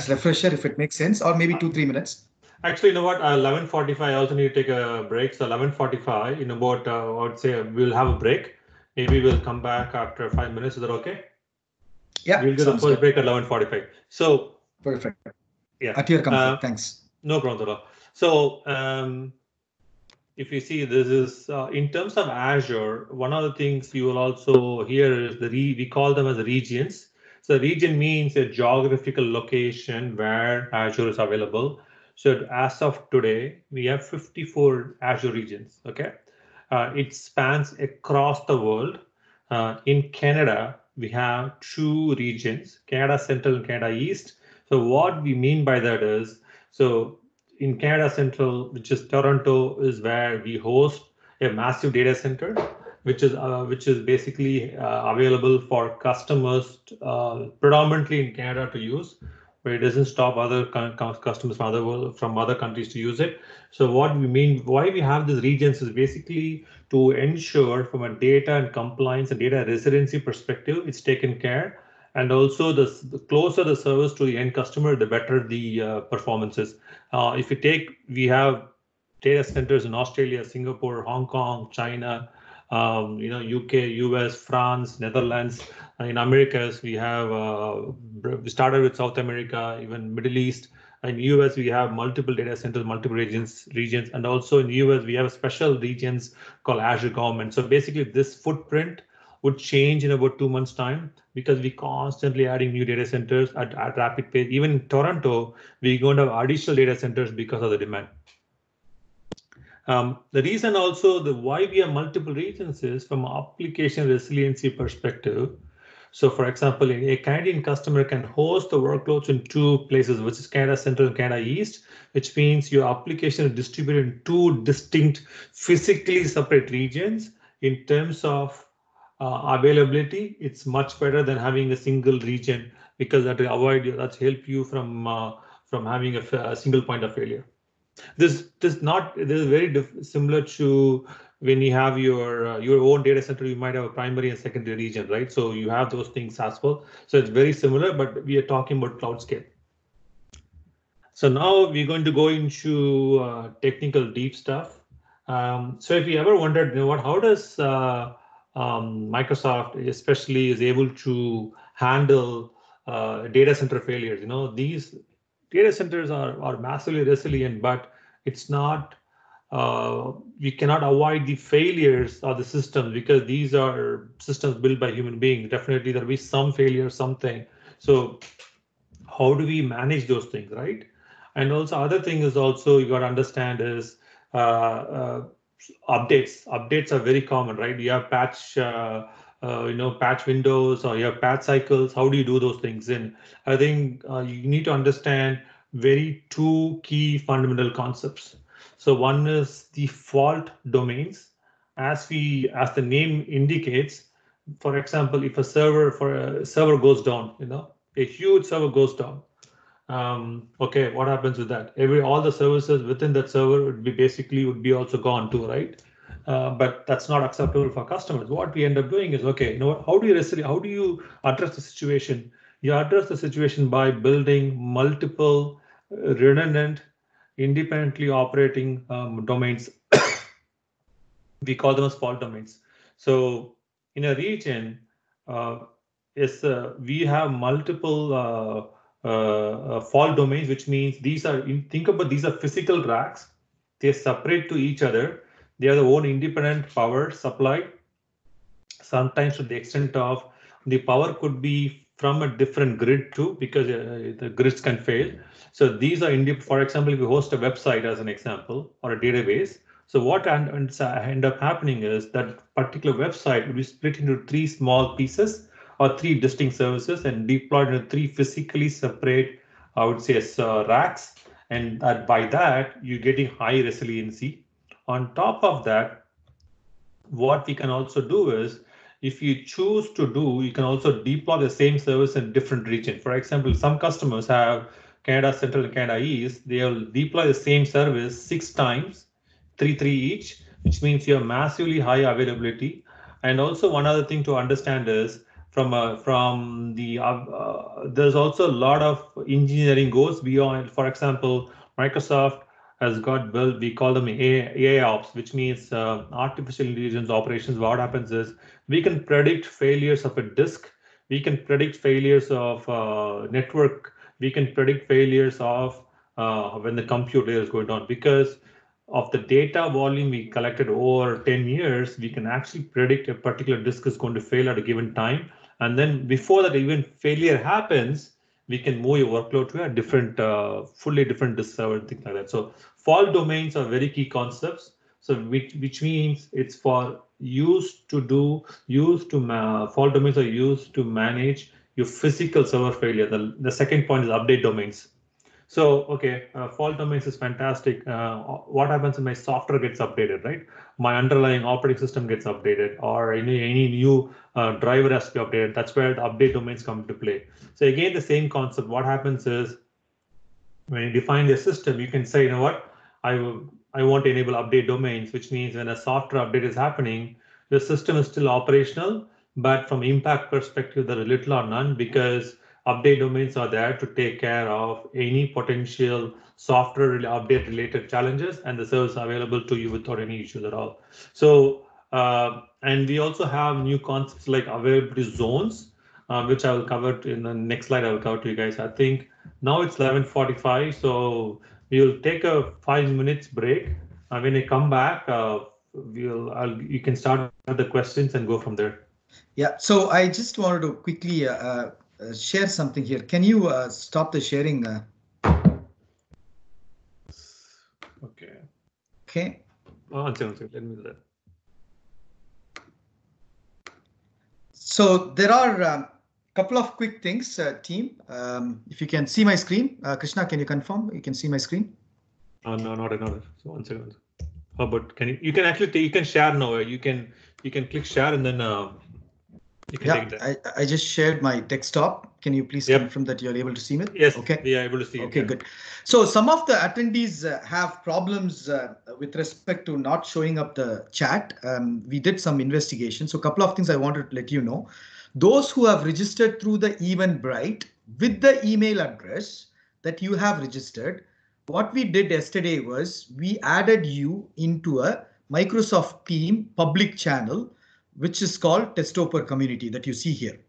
refresher, if it makes sense, or maybe 2-3 minutes. Actually, you know what? 11:45. I also need to take a break. So 11:45. In about I would say we'll have a break. Maybe we'll come back after 5 minutes. Is that okay? Yeah. We'll do the first break at 11:45. So perfect. Yeah. At your comfort. Thanks. No problem at all. So if you see, this is in terms of Azure, one of the things you will also hear is we call them as regions. So region means a geographical location where Azure is available. So as of today, we have 54 Azure regions. Okay, it spans across the world. In Canada, we have 2 regions: Canada Central and Canada East. So what we mean by that is, so in Canada Central, which is Toronto, is where we host a massive data center, which is basically available for customers predominantly in Canada to use, where it doesn't stop other customers from other countries to use it. So what we mean, why we have these regions is basically to ensure from a data and compliance and data residency perspective, it's taken care. And also the closer the service to the end customer, the better the performance is. If you take, we have data centers in Australia, Singapore, Hong Kong, China, UK, US, France, Netherlands. In Americas, we started with South America, even Middle East. In US, we have multiple data centers, multiple regions, and also in the US, we have special regions called Azure Government. So basically, this footprint would change in about 2 months' time because we constantly adding new data centers at rapid pace. Even in Toronto, we're going to have additional data centers because of the demand. The reason also why we have multiple regions is from an application resiliency perspective. So for example, a Canadian customer can host the workloads in 2 places, which is Canada Central and Canada East, which means your application is distributed in 2 distinct physically separate regions in terms of availability, it's much better than having a single region, because that will avoid you, that's help you from having a single point of failure. This is very similar to when you have your own data center. You might have a primary and secondary region, right? So you have those things as well. So it's very similar, but we are talking about cloud scale. So now we're going to go into technical deep stuff. So if you ever wondered, how does Microsoft especially is able to handle data center failures? These data centers are massively resilient, but it's not, we cannot avoid the failures of the systems, because these are systems built by human beings. Definitely there will be some failure, something. So how do we manage those things, right? And also other thing is also you got to understand is updates. Updates are very common, right? You have patch patch windows, or you have patch cycles. How do you do those things? And I think you need to understand two key fundamental concepts. So one is the fault domains. As the name indicates, for example, if a server goes down, a huge server goes down. Okay, what happens with that? All the services within that server would be also gone too, right? But that's not acceptable for customers. What we end up doing is, okay, how do you address the situation? You address the situation by building multiple redundant, independently operating domains. We call them as fault domains. So in a region, we have multiple fault domains, which means think about these are physical racks. They're separate to each other. They have their own independent power supply. Sometimes to the extent of the power could be from a different grid too, because the grids can fail. So these are for example, if you host a website as an example, or a database. So what end up happening is that particular website will be split into 3 small pieces, or 3 distinct services, and deployed into 3 physically separate, I would say, racks. And by that, you're getting high resiliency. On top of that, what we can also do is, if you choose to you can also deploy the same service in different regions. For example, some customers have Canada Central and Canada East. They'll deploy the same service 6 times, 3 each, which means you have massively high availability. And also one other thing to understand is, there's also a lot of engineering goes beyond. For example, Microsoft has got built, we call them AI ops, which means artificial intelligence operations. What happens is, we can predict failures of a disk. We can predict failures of network. We can predict failures of when the computer is going on. Because of the data volume we collected over 10 years, we can actually predict a particular disk is going to fail at a given time. And then before that even failure happens, we can move your workload to a different, fully different disk server and things like that. So fault domains are very key concepts. So which means it's fault domains are used to manage your physical server failure. The second point is update domains. So, okay, fault domains is fantastic. What happens when my software gets updated, right? My underlying operating system gets updated, or any new driver has to be updated. That's where the update domains come into play. So again, the same concept. What happens is, when you define the system, you can say, what, I want to enable update domains, which means when a software update is happening, the system is still operational, but from impact perspective, there is little or none, because update domains are there to take care of any potential software update related challenges, and the service available to you without any issues at all. So, and we also have new concepts like availability zones, which I will cover in the next slide. I will cover to you guys. I think now it's 11:45, so we will take a 5 minutes break. When I come back, you can start the questions and go from there. Yeah, so I just wanted to quickly share something here. Can you stop the sharing? Okay. Okay. One second, let me do that. So there are a couple of quick things, team. If you can see my screen, Krishna, can you confirm you can see my screen? No, not another. So 1 second. How about you can actually you can share now. You can click share, and then You can Yeah, take that. I just shared my desktop. Can you please confirm that you're able to see it? Yes. Okay. We are able to see it. Okay, good. So some of the attendees have problems with respect to not showing up the chat. We did some investigation. So a couple of things I wanted to let you know. Those who have registered through the Eventbrite with the email address that you have registered, what we did yesterday was we added you into a Microsoft Team public channel, which is called Testoper Community that you see here.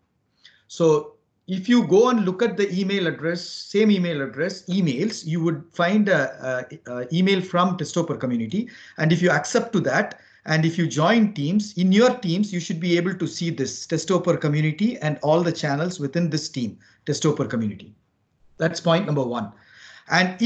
So if you go and look at the email address, same email address, emails, you would find a email from Testoper Community. And if you accept to that, and if you join Teams, in your Teams, you should be able to see this Testoper Community and all the channels within this team, Testoper Community. That's point number one. And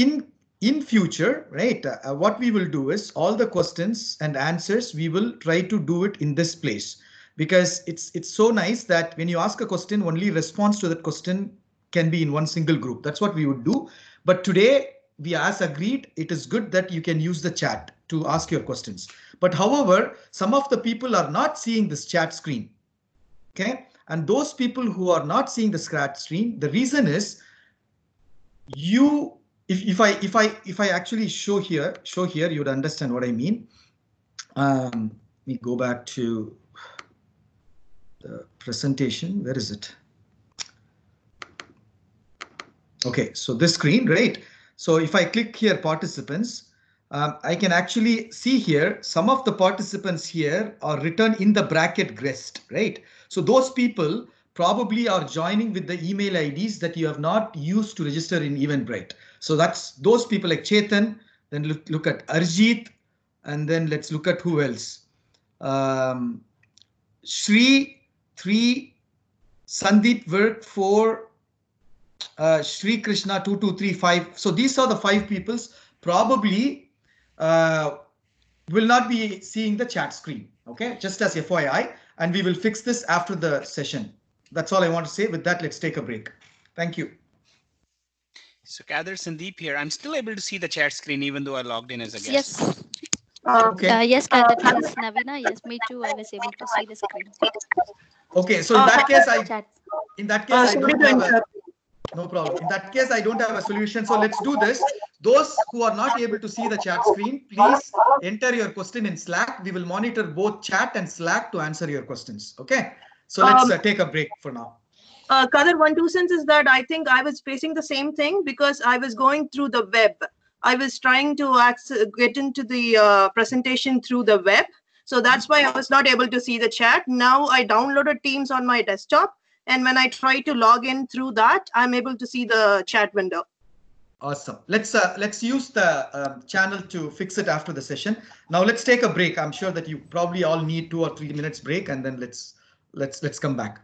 in future, right, what we will do is all the questions and answers, we will try to do it in this place, because it's so nice that when you ask a question, only response to that question can be in one single group. That's what we would do. But today, we as agreed, it is good that you can use the chat to ask your questions. But however, some of the people are not seeing this chat screen. Okay. And those people who are not seeing the chat screen, the reason is if I actually show here, you would understand what I mean. Let me go back to the presentation. Where is it? Okay, so this screen, right? So if I click here, participants, I can actually see here some of the participants here are written in the bracket guest, right? So those people probably are joining with the email IDs that you have not used to register in Eventbrite. So that's those people like Chetan. Then look at Arjit, and then let's look at who else. Shri 3, Sandeep Work 4. Sri Krishna 2235. So these are the 5 peoples probably will not be seeing the chat screen. Okay, just as FYI, and we will fix this after the session. That's all I want to say. With that, let's take a break. Thank you. So Kader, Sandeep here. I'm still able to see the chat screen even though I logged in as a guest. Yes. Okay. Yes, Kader, this is Navina. Yes, me too. I was able to see the screen. Okay, so in that case, I don't have a, no problem. In that case, I don't have a solution. So let's do this. Those who are not able to see the chat screen, please enter your question in Slack. We will monitor both chat and Slack to answer your questions. Okay. So let's take a break for now. Kader, 1 2 cents is that I think I was facing the same thing because I was going through the web. I was trying to get into the presentation through the web. So that's why I was not able to see the chat. Now I downloaded Teams on my desktop. And when I try to log in through that, I'm able to see the chat window. Awesome. Let's use the channel to fix it after the session. Now let's take a break. I'm sure that you probably all need 2 or 3 minutes break, and then let's come back.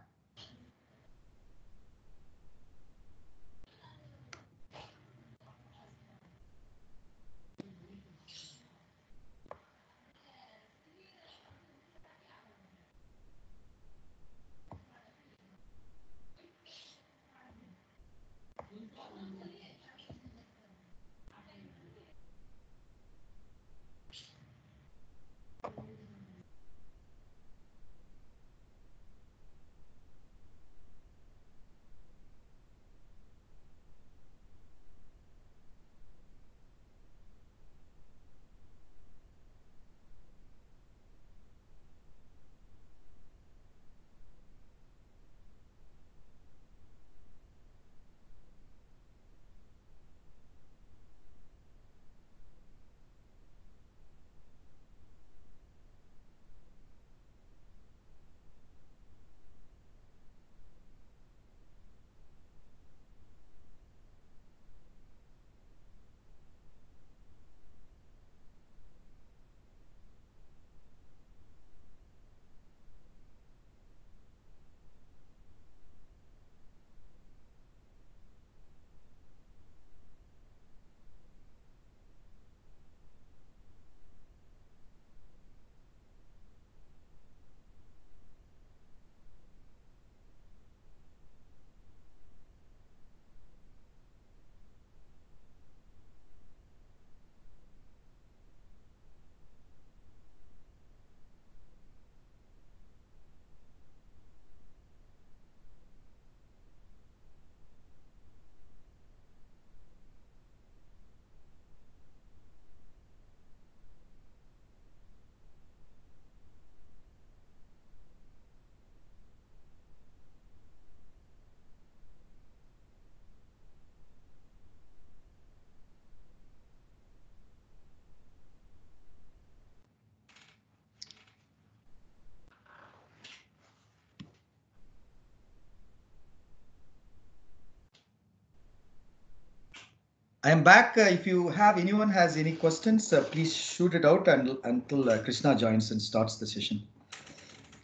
I am back. If you have anyone has any questions, please shoot it out until Krishna joins and starts the session.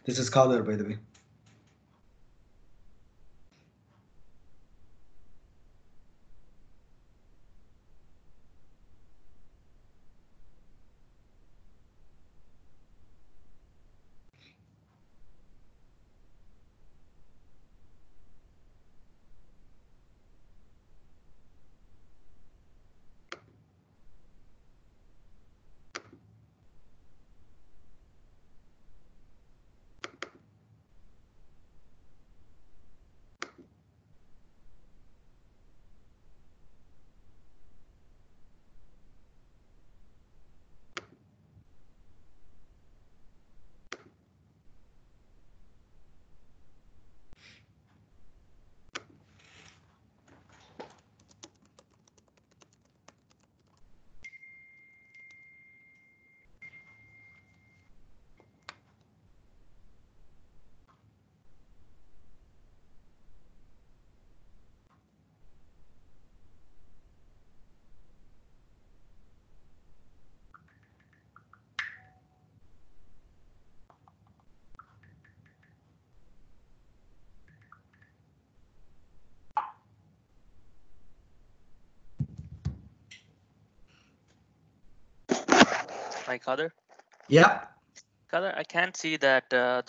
This is Kader, by the way. Hi, Kader. Yeah. Kader, I can't see that the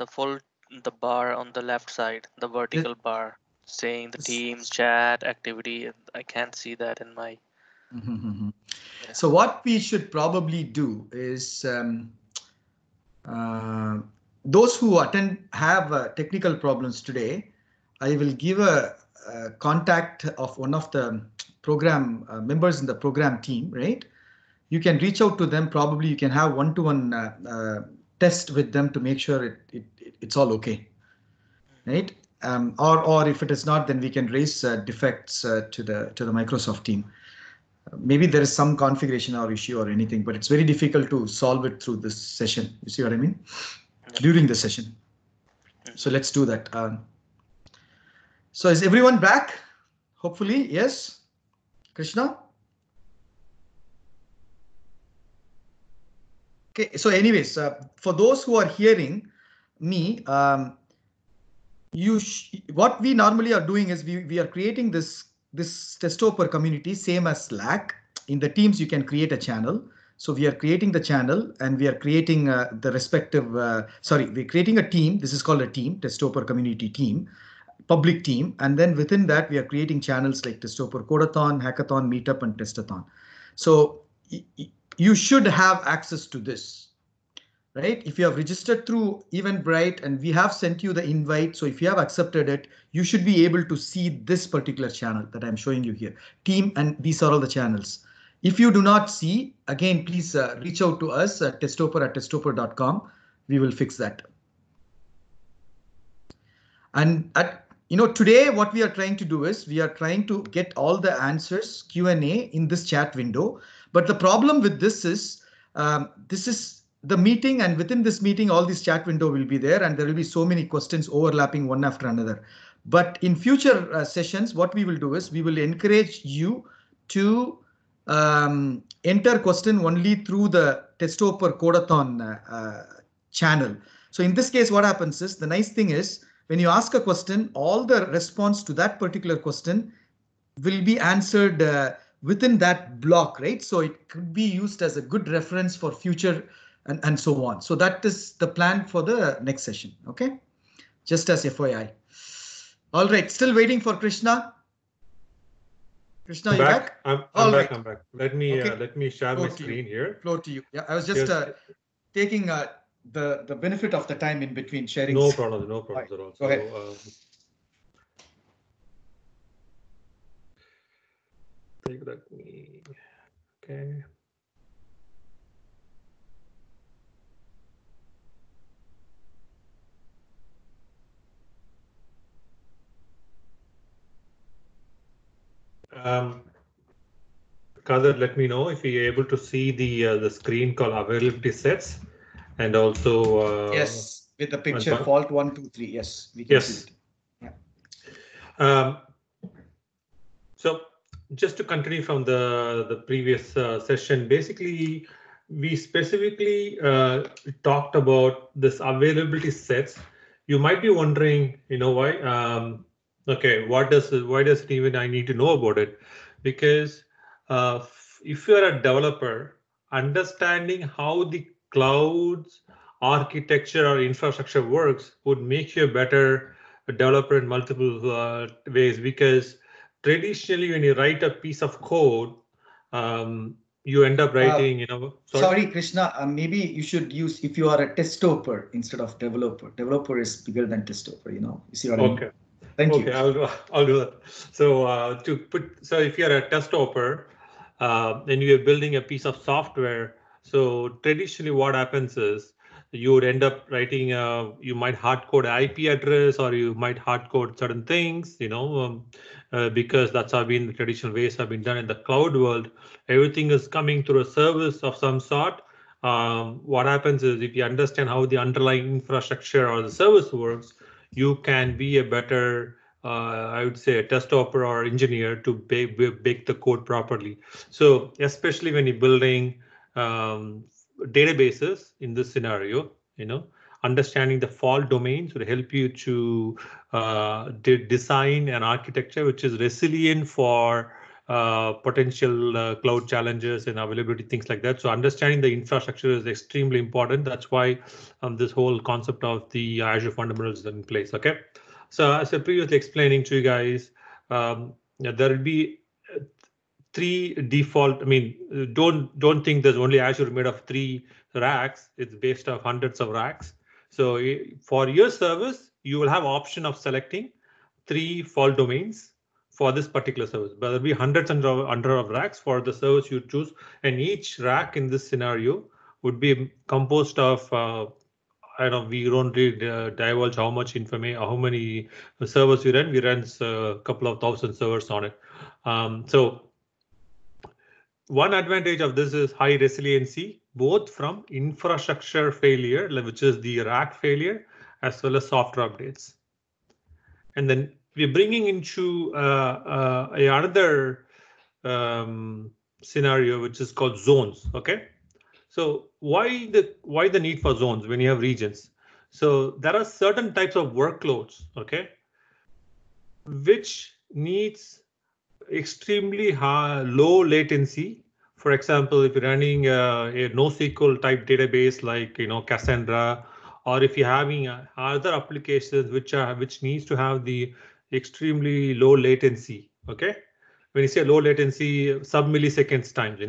bar on the left side, the vertical bar saying the teams, chat, activity. I can't see that in my. Yeah. So what we should probably do is those who have technical problems today, I will give a contact of one of the program members in the program team, right? You can reach out to them. Probably you can have one-to-one test with them to make sure it's all okay, right? Or if it is not, then we can raise defects to the Microsoft team. Maybe there is some configuration or issue or anything, but it's very difficult to solve it through this session. You see what I mean? Yep. During the session. So let's do that. So is everyone back? Hopefully, yes. Krishna? Okay, so anyways, for those who are hearing me, what we normally are doing is we are creating this Testoper community, same as Slack. In the Teams, you can create a channel. So we are creating the channel and we are creating the respective, we're creating a team. This is called a team, Testoper community team, public team. And then within that, we are creating channels like Testoper Codeathon, Hackathon, Meetup, and Testathon. So you should have access to this, right? If you have registered through Eventbrite and we have sent you the invite, so if you have accepted it, you should be able to see this particular channel that I'm showing you here, team, and these are all the channels. If you do not see, again, please reach out to us at testoper@testoper.com. We will fix that. And today what we are trying to do is we are trying to get all the answers, Q&A, in this chat window. But the problem with this is this is the meeting, and within this meeting, all this chat window will be there, and there will be so many questions overlapping one after another. But in future sessions, what we will do is we will encourage you to enter question only through the Testoper Codeathon channel. So in this case, what happens is, the nice thing is, when you ask a question, all the response to that particular question will be answered within that block, right? So it could be used as a good reference for future and so on. So that is the plan for the next session, okay? Just as FYI. All right, still waiting for Krishna. Krishna, you back? I'm back. I'm back. Let me share my screen here. Floor to you. Yeah, I was just taking the benefit of the time in between sharing. No problem. No problems at all. Go ahead. Let me. Okay. Kader, let me know if you're able to see the screen called availability sets, and also yes, with the picture fault 1, 2, 3. Yes, we can see it. Yeah. So just to continue from the previous session, basically, we specifically talked about this availability sets. You might be wondering, why? Okay, why does it even I need to know about it? Because if you're a developer, understanding how the cloud's architecture or infrastructure works would make you a better developer in multiple ways. Because traditionally, when you write a piece of code, you end up writing, Sorry, Krishna, maybe you should use if you are a test stopper instead of developer. Developer is bigger than test stopper, You see what I mean? Thank you. I'll do that. So so if you're a test stopper, and you're building a piece of software, so traditionally what happens is you would end up writing, you might hard code IP address, or you might hard code certain things, because that's how been the traditional ways have been done in the cloud world. Everything is coming through a service of some sort. What happens is if you understand how the underlying infrastructure or the service works, you can be a better, I would say, a test stopper or engineer to bake the code properly. So especially when you're building databases in this scenario, understanding the fault domains would help you to design an architecture which is resilient for potential cloud challenges and availability, things like that. So understanding the infrastructure is extremely important. That's why this whole concept of the Azure Fundamentals is in place. Okay. So as I previously explaining to you guys, there will be three default. I mean, don't think there's only Azure made of 3 racks. It's based off hundreds of racks. So for your service, you will have option of selecting 3 fault domains for this particular service, but there'll be hundreds and hundreds of racks for the service you choose, and each rack in this scenario would be composed of I know we don't really divulge how much information, how many servers we run. We run a couple of thousand servers on it. So one advantage of this is high resiliency, both from infrastructure failure, which is the rack failure, as well as software updates. And then we're bringing into another scenario, which is called zones. Okay. So why the need for zones when you have regions? So there are certain types of workloads, okay, which needs extremely high, low latency. For example, if you're running a NoSQL type database like Cassandra, or if you're having other applications which needs to have the extremely low latency, okay. When you say low latency, sub-milliseconds times,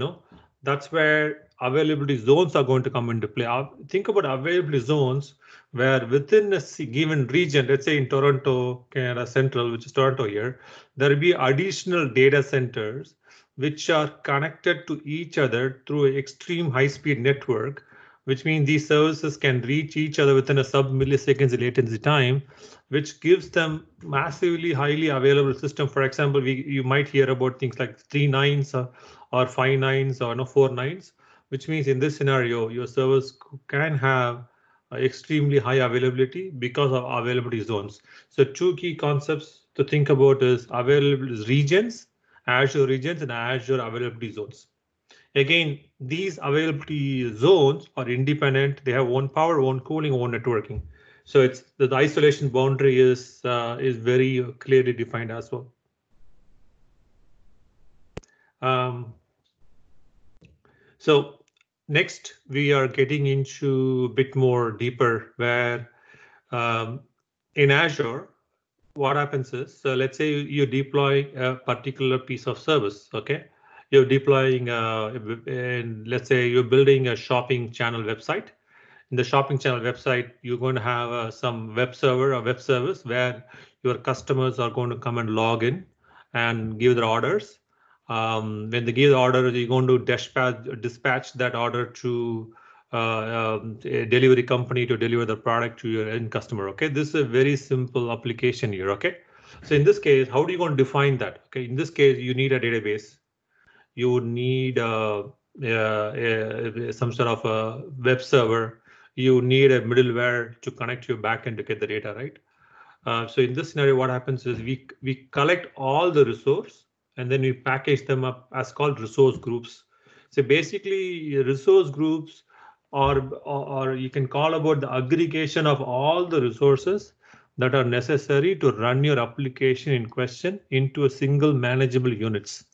that's where availability zones are going to come into play. Think about availability zones where within a given region, let's say in Toronto, Canada Central, which is Toronto here, there will be additional data centers which are connected to each other through an extreme high-speed network, which means these services can reach each other within a sub-milliseconds latency time, which gives them massively highly available system. For example, you might hear about things like 3 nines or 5 nines or 4 nines, which means in this scenario, your service can have extremely high availability because of availability zones. So 2 key concepts to think about is availability regions, Azure regions, and Azure availability zones. Again, these availability zones are independent. They have own power, own cooling, own networking. So it's the isolation boundary is very clearly defined as well. So next we are getting into a bit more deeper where in Azure, what happens is, so let's say you deploy a particular piece of service, okay? You're deploying, and let's say you're building a shopping channel website. In the shopping channel website, you're going to have some web server or web service where your customers are going to come and log in and give their orders. When they give the order, you're going to dispatch that order to a delivery company to deliver the product to your end customer. Okay, this is a very simple application here. Okay, so in this case, how do you going to define that? Okay, in this case, you need a database. You would need some sort of a web server. You need a middleware to connect your backend to get the data, right? So in this scenario, what happens is we collect all the resource and then we package them up as called resource groups. So basically, resource groups, or you can call about the aggregation of all the resources that are necessary to run your application in question into a single manageable units.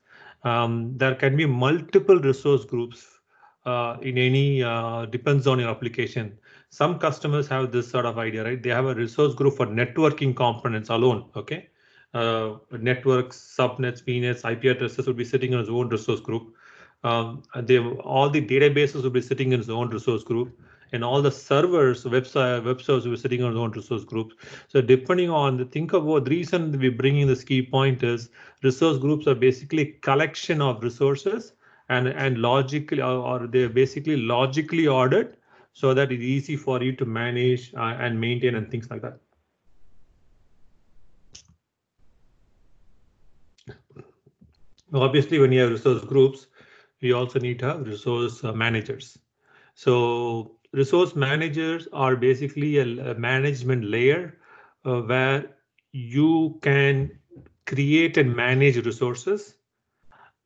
There can be multiple resource groups in any, depends on your application. Some customers have this sort of idea, right? They have a resource group for networking components alone, okay? Networks, subnets, VNets, IP addresses will be sitting in its own resource group. All the databases will be sitting in its own resource group, and all the servers, web servers will be sitting on its own resource groups. So depending on think about the reason we're bringing this key point is resource groups are basically collection of resources and logically, or they're basically logically ordered so that it's easy for you to manage and maintain and things like that. Obviously, when you have resource groups, we also need to have resource managers. So resource managers are basically a management layer where you can create and manage resources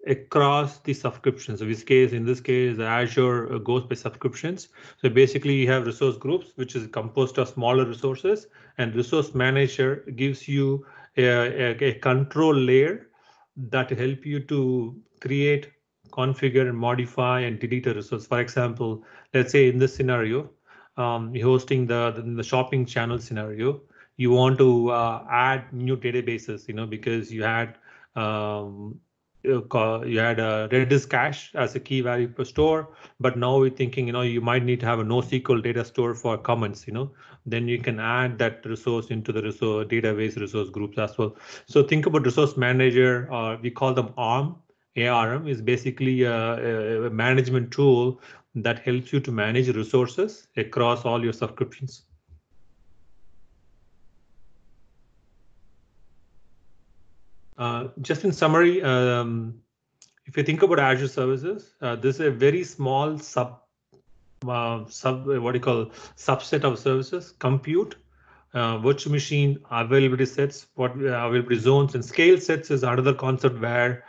across the subscriptions. So in this case, Azure goes by subscriptions. So basically you have resource groups, which is composed of smaller resources, and resource manager gives you a control layer that help you to create, configure, modify, and delete a resource. For example, let's say in this scenario, you're hosting the shopping channel scenario. You want to add new databases, because you had Redis cache as a key value per store, but now we're thinking, you might need to have a NoSQL data store for comments, then you can add that resource into the resource database resource groups as well. So think about resource manager, we call them ARM. ARM is basically a management tool that helps you to manage resources across all your subscriptions. Just in summary, if you think about Azure services, this is a very small subset of services: compute, virtual machine, availability sets, availability zones, and scale sets is another concept where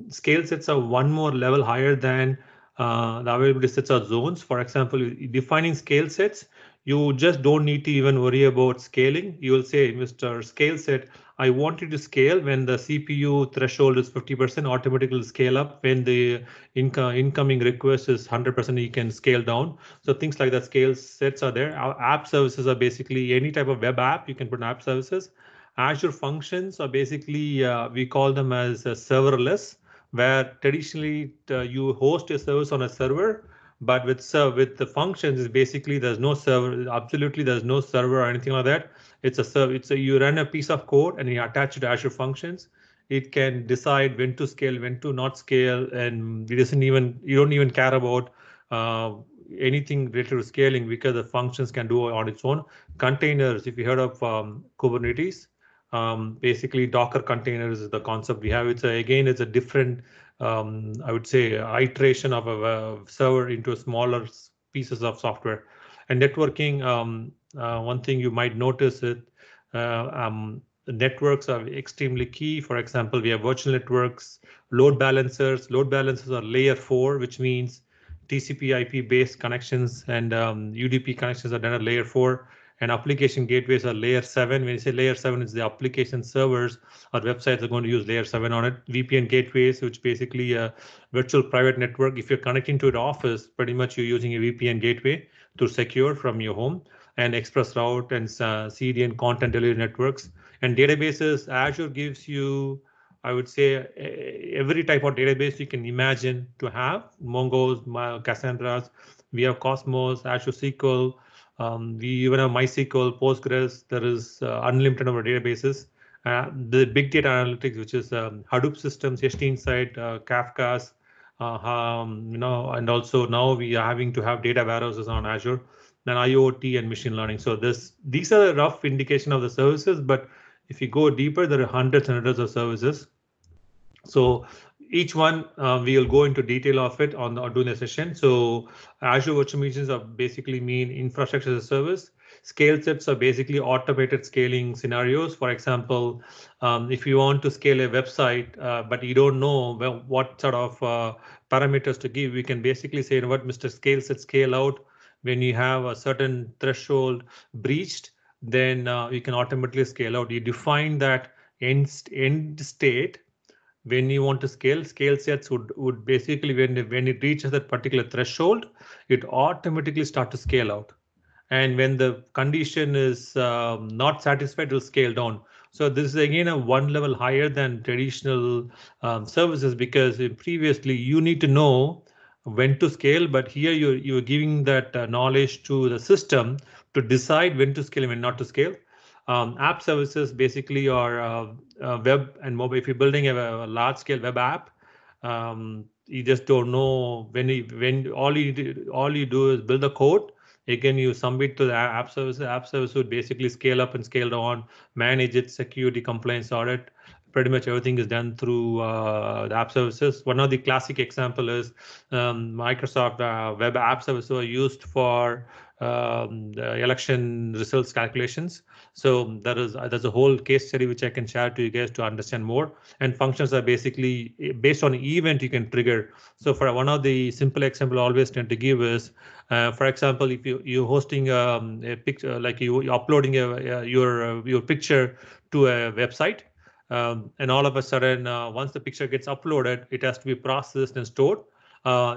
scale sets are one more level higher than the availability sets or zones. For example, defining scale sets, you just don't need to even worry about scaling. You will say, Mr. Scale Set, I want you to scale when the CPU threshold is 50%, automatically scale up. When the incoming request is 100%, you can scale down. So things like that, scale sets are there. Our app services are basically any type of web app, you can put app services. Azure functions are basically, we call them as serverless, where traditionally you host your service on a server, but with the functions is basically there's no server, absolutely there's no server or anything like that. You run a piece of code and you attach it to Azure functions. It can decide when to scale, when to not scale, and you don't even care about anything related to scaling because the functions can do it on its own. Containers, if you heard of Kubernetes, basically Docker containers is the concept we have. It's a different, I would say, iteration of a server into smaller pieces of software. And networking, one thing you might notice is networks are extremely key. For example, we have virtual networks, load balancers. Load balancers are layer 4, which means TCP/IP based connections and UDP connections are done at layer 4. And application gateways are layer 7. When you say layer 7, it's the application servers or websites are going to use layer 7 on it. VPN gateways, which basically a virtual private network. If you're connecting to an office, pretty much you're using a VPN gateway to secure from your home. And express route and CDN content delivery networks. And databases, Azure gives you, I would say, every type of database you can imagine to have. Mongos, Cassandras, we have Cosmos, Azure SQL. We even have MySQL, Postgres. There is unlimited number of databases. The big data analytics, which is Hadoop systems, HT Insight, Kafkas, and also now we are having to have data warehouses on Azure, then IoT and machine learning. So these are a rough indication of the services, but if you go deeper, there are hundreds and hundreds of services. So each one we will go into detail of it during the session. So Azure Virtual Machines are basically mean infrastructure as a service. Scale sets are basically automated scaling scenarios. For example, if you want to scale a website, but you don't know what sort of parameters to give, we can basically say, what Mr. Scale set scale out. When you have a certain threshold breached, then you can automatically scale out. You define that end state. When you want to scale sets would basically, when it reaches that particular threshold, it automatically start to scale out. And when the condition is not satisfied, it will scale down. So this is again a one level higher than traditional services, because previously you need to know when to scale, but here you're giving that knowledge to the system to decide when to scale and when not to scale. App services basically are web and mobile. If you're building a large scale web app, you just don't know when all you do is build the code. Again, you submit to the app service. The app service would basically scale up and scale down, manage its security, compliance, audit. Pretty much everything is done through the app services. One of the classic example is Microsoft Web App Services are used for the election results calculations. So there's a whole case study which I can share to you guys to understand more. And functions are basically based on event you can trigger. So for one of the simple example I always tend to give is, for example, if you're hosting a picture, like you're uploading your picture to a website, and all of a sudden, once the picture gets uploaded, it has to be processed and stored.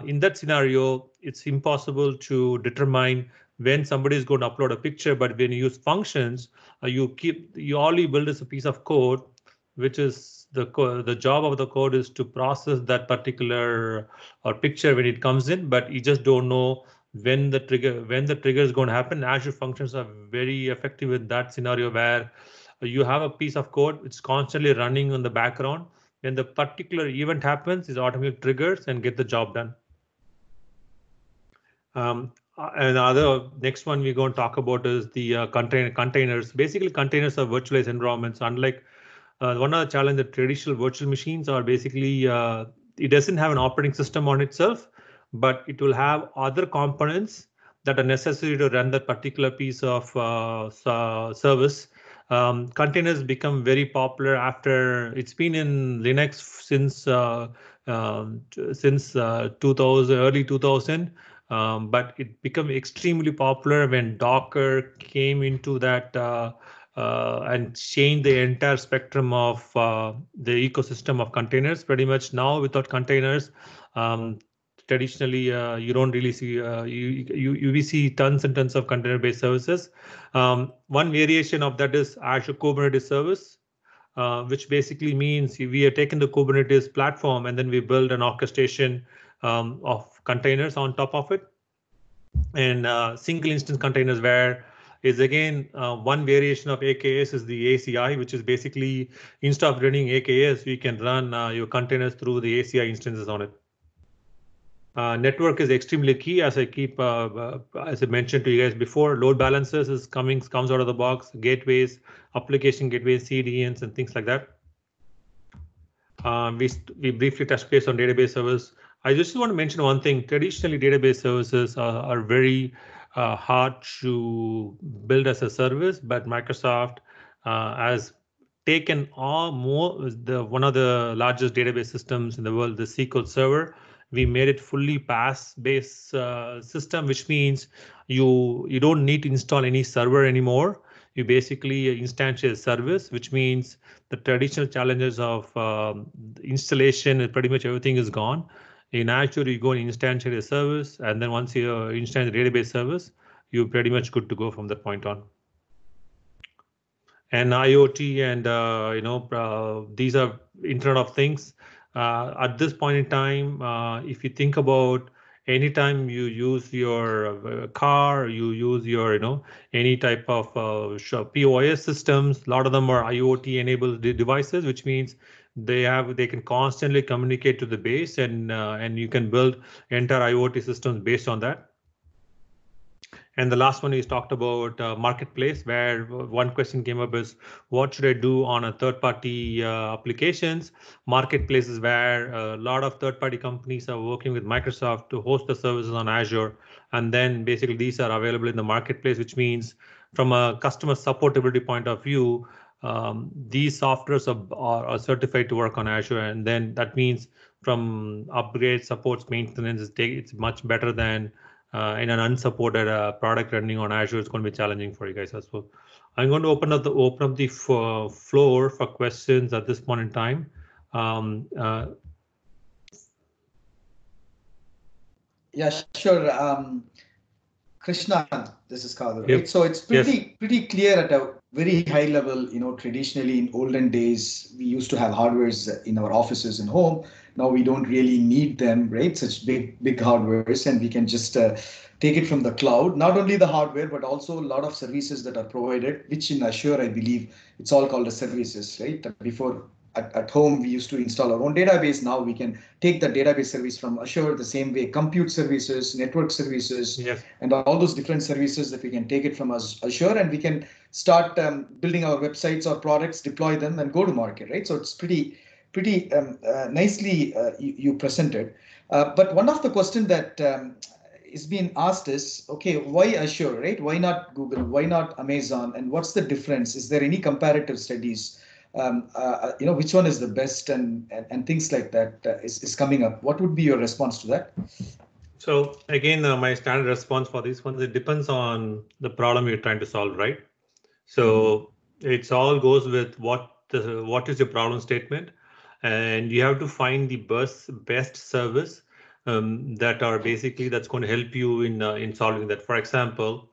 In that scenario, it's impossible to determine when somebody is going to upload a picture. But when you use functions, you only build as a piece of code, which is the job of the code is to process that particular picture when it comes in, but you just don't know when the trigger is going to happen. Azure functions are very effective in that scenario where you have a piece of code it's constantly running on the background. When the particular event happens, it automatically triggers and get the job done. And other next one we're going to talk about is the containers. Basically, containers are virtualized environments. Unlike one of the challenge that traditional virtual machines are basically it doesn't have an operating system on itself, but it will have other components that are necessary to run that particular piece of service. Containers become very popular after it's been in Linux since 2000, early 2000. But it became extremely popular when Docker came into that and changed the entire spectrum of the ecosystem of containers. Pretty much now, without containers, traditionally you don't really see we see tons and tons of container-based services. One variation of that is Azure Kubernetes Service, which basically means we have taken the Kubernetes platform and then we build an orchestration of containers on top of it. And single instance containers, where is again one variation of AKS is the ACI, which is basically instead of running AKS, you can run your containers through the ACI instances on it. Network is extremely key, as I mentioned to you guys before. Load balancers comes out of the box, gateways, application gateways, CDNs, and things like that. We briefly touched base on database servers. I just want to mention one thing. Traditionally, database services are very hard to build as a service, but Microsoft has taken one of the largest database systems in the world, the SQL Server. We made it fully PaaS-based system, which means you don't need to install any server anymore. You basically instantiate service, which means the traditional challenges of installation, pretty much everything is gone. In Azure, you go and instantiate a service, and then once you instantiate the database service, you're pretty much good to go from that point on. And IoT and these are Internet of Things. At this point in time, if you think about anytime you use your car, you use your any type of POS systems, a lot of them are IoT enabled devices, which means they can constantly communicate to the base, and you can build entire IoT systems based on that. And the last one is talked about marketplace, where one question came up is, what should I do on a third-party applications? Marketplaces where a lot of third-party companies are working with Microsoft to host the services on Azure. And then basically these are available in the marketplace, which means from a customer supportability point of view, these softwares are certified to work on Azure, and then that means from upgrade, supports, maintenance, it's much better than in an unsupported product running on Azure. It's going to be challenging for you guys as well. I'm going to open up the floor for questions at this point in time. Yeah, sure. Krishna, this is Kadir, right? Yep. So it's pretty clear at a very high level. Traditionally in olden days, we used to have hardwares in our offices and home. Now we don't really need them, right? Such big hardwares, and we can just take it from the cloud. Not only the hardware, but also a lot of services that are provided, which in Azure, I believe, it's all called as services, right? Before at home, we used to install our own database. Now we can take the database service from Azure the same way, compute services, network services, and all those different services that we can take it from Azure, and we can start building our websites or products, deploy them, and go to market, right? So it's pretty nicely you presented. But one of the questions that is being asked is, okay, why Azure, right? Why not Google? Why not Amazon? And what's the difference? Is there any comparative studies? Which one is the best, and things like that is coming up. What would be your response to that? So again, my standard response for this one, it depends on the problem you're trying to solve, right? So it's all goes with what is your problem statement, and you have to find the best service that are basically that's going to help you in solving that. For example,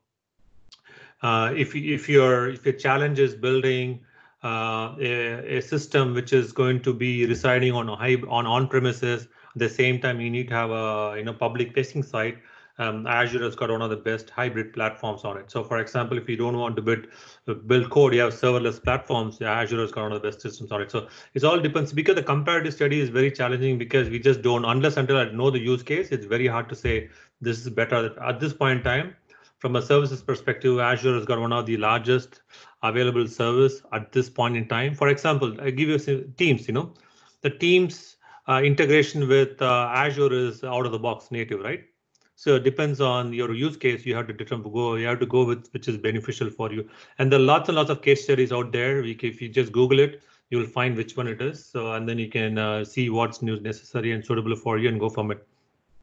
if your challenge is building a system which is going to be residing on premises, at the same time you need to have a public facing site. Azure has got one of the best hybrid platforms on it. So for example, if you don't want to build code, you have serverless platforms. Azure has got one of the best systems on it. So it all depends, because the comparative study is very challenging, because we just don't, unless until I know the use case, it's very hard to say this is better at this point in time. From a services perspective, Azure has got one of the largest available service at this point in time. For example, I give you Teams. The Teams integration with Azure is out of the box native, right? So it depends on your use case. You have to go with which is beneficial for you. And there are lots and lots of case studies out there. If you just Google it, you'll find which one it is. So and then you can see what's necessary and suitable for you and go from it.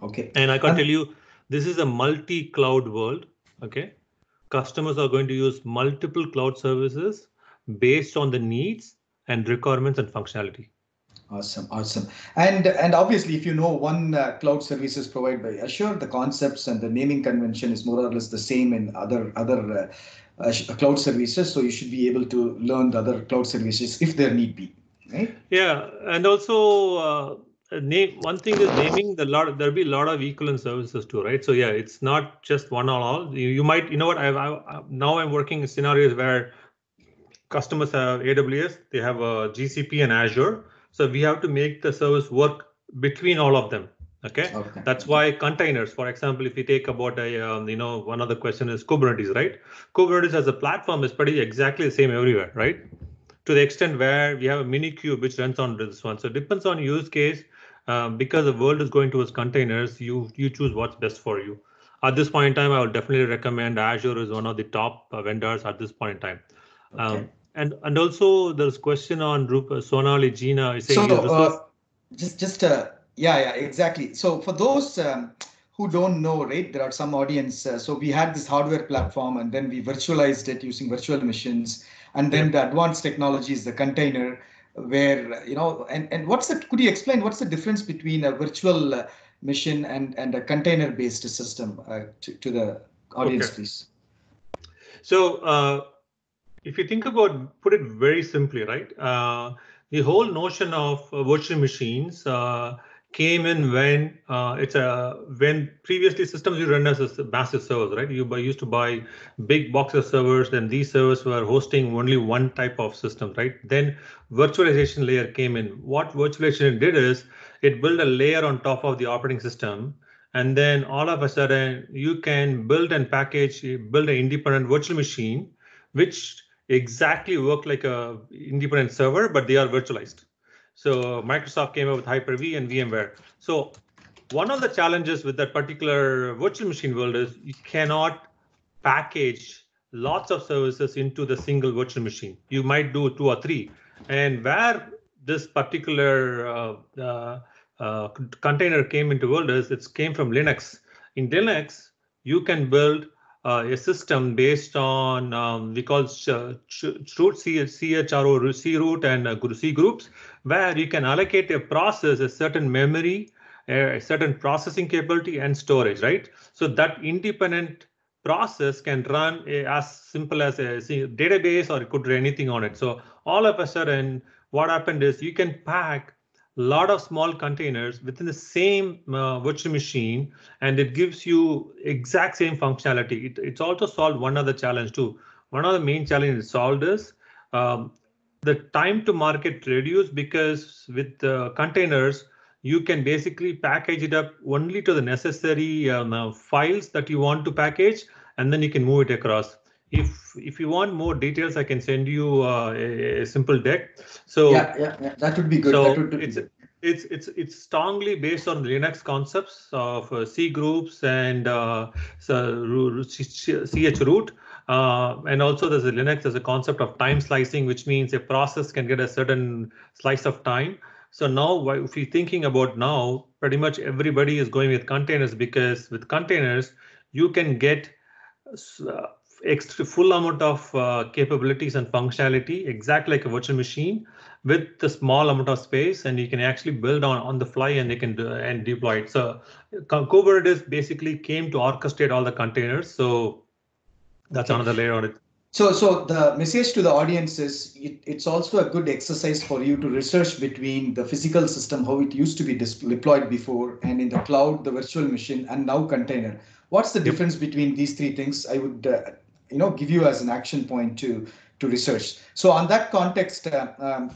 Okay. And I can tell you, this is a multi-cloud world. Okay, customers are going to use multiple cloud services based on the needs and requirements and functionality. Awesome. And obviously, if you know one cloud service is provided by Azure, the concepts and the naming convention is more or less the same in other cloud services. So you should be able to learn the other cloud services if there need be, right? Yeah, and also one thing is naming there'll be a lot of equivalent services too, right? So yeah, it's not just one or all. You might, what now I'm working in scenarios where customers have AWS, they have GCP and Azure. So we have to make the service work between all of them. Okay. That's why containers, for example, if you take about one other question is Kubernetes, right? Kubernetes as a platform is pretty exactly the same everywhere, right? To the extent where we have a mini cube which runs on this one. So it depends on use case. Because the world is going towards containers, you choose what's best for you. At this point in time, I would definitely recommend Azure is one of the top vendors at this point in time. Okay. And also there's a question on Sonali Gina is saying yeah, exactly. So for those who don't know, right, there are some audience. So we had this hardware platform, and then we virtualized it using virtual machines, and then the advanced technology is the container, where and could you explain what's the difference between a virtual machine and a container based system to the audience, please? So if you think about, put it very simply, right? The whole notion of virtual machines came in when when previously systems you run as a massive servers, right? You used to buy big boxes of servers, then these servers were hosting only one type of system, right? Then virtualization layer came in. What virtualization did is it built a layer on top of the operating system, and then all of a sudden you can build an independent virtual machine, which exactly work like a independent server, but they are virtualized. So Microsoft came up with Hyper-V and VMware. So one of the challenges with that particular virtual machine world is you cannot package lots of services into the single virtual machine. You might do 2 or 3. And where this particular container came into world is it came from Linux. In Linux, you can build a system based on we call root CHRO, C root and C groups, where you can allocate a process a certain memory, a certain processing capability and storage, right? So that independent process can run as simple as a database, or it could run anything on it. So all of a sudden, what happened is you can pack a lot of small containers within the same virtual machine, and it gives you exact same functionality. It's also solved one other challenge too. One of the main challenges it solved is the time to market reduced, because with containers, you can basically package it up only to the necessary files that you want to package, and then you can move it across. If you want more details, I can send you a simple deck. So yeah, that would be good. So that would be good. It's strongly based on the Linux concepts of C groups and CH root. And also there's a Linux, there's a concept of time slicing, which means a process can get a certain slice of time. So now if you're thinking about now, pretty much everybody is going with containers, because with containers, you can get extra full amount of capabilities and functionality, exactly like a virtual machine, with the small amount of space, and you can actually build on the fly, and they can do and deploy it. So Kubernetes basically came to orchestrate all the containers. So that's another layer on it. So the message to the audience is it's also a good exercise for you to research between the physical system, how it used to be deployed before, and in the cloud, the virtual machine, and now container. What's the difference between these three things? I would give you as an action point to research. So on that context,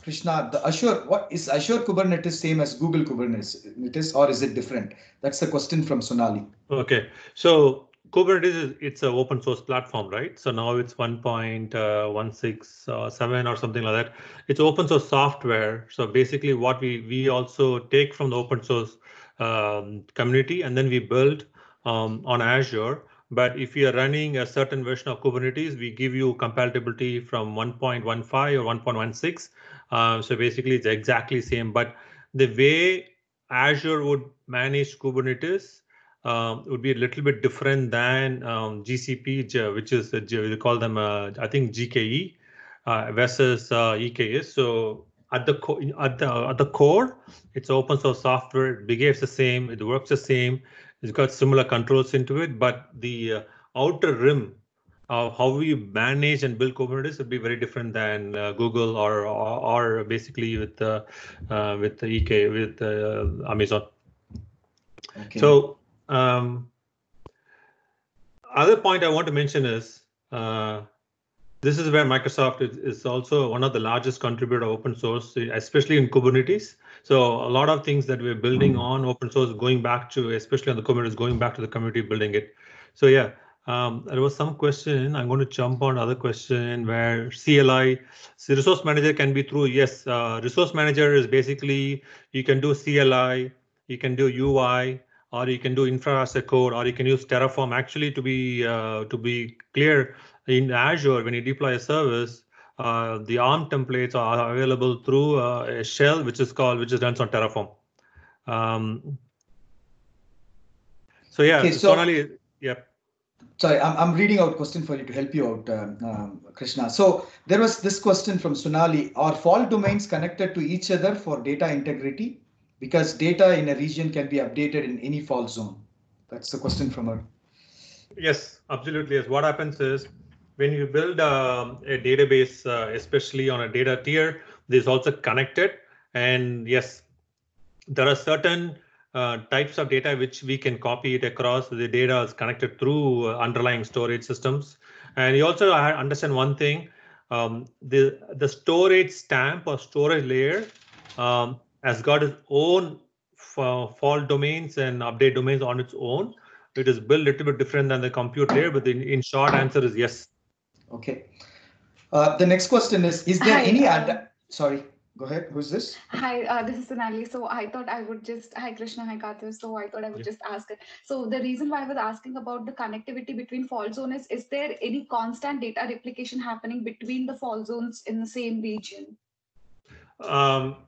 Krishna, the Azure, what is Azure Kubernetes same as Google Kubernetes, or is it different? That's the question from Sonali. Okay, so Kubernetes it's an open source platform, right? So now it's 1.167 or something like that. It's open source software. So basically, what we also take from the open source community, and then we build on Azure. But if you are running a certain version of Kubernetes, we give you compatibility from 1.15 or 1.16. So basically, it's exactly same. But the way Azure would manage Kubernetes would be a little bit different than GCP, which is we call them I think GKE versus EKS. So at the core, it's open source software. It behaves the same. It works the same. It's got similar controls into it, but the outer rim of how we manage and build Kubernetes would be very different than Google or basically with EK with Amazon. Okay. So other point I want to mention is this is where Microsoft is also one of the largest contributor of open source, especially in Kubernetes. So a lot of things that we're building on open source going back to, especially on the Kubernetes, going back to the community building it. So yeah, there was some question. I'm going to jump on another question where CLI, so resource manager can be through, yes, resource manager is basically, you can do CLI, you can do UI, or you can do infra as a code, or you can use Terraform. Actually, to be clear, in Azure, when you deploy a service, the ARM templates are available through a shell, which runs on Terraform. So yeah, okay, so Sonali, yep. Sorry, I'm reading out a question for you to help you out, Krishna. So there was this question from Sonali: are fault domains connected to each other for data integrity? Because data in a region can be updated in any fault zone. That's the question from her. Yes, absolutely. Yes. What happens is when you build a database, especially on a data tier, this is also connected. And yes, there are certain types of data which we can copy it across. The data is connected through underlying storage systems. And you also understand one thing, the storage stamp or storage layer has got its own fault domains and update domains on its own. It is built a little bit different than the compute layer, but in short answer is yes. Okay. The next question is there any sorry. Go ahead. Who's this? Hi, this is Sonali. So I thought I would just, hi Krishna, hi Kathir. So I thought I would just ask it. So the reason why I was asking about the connectivity between fault zone is there any constant data replication happening between the fault zones in the same region?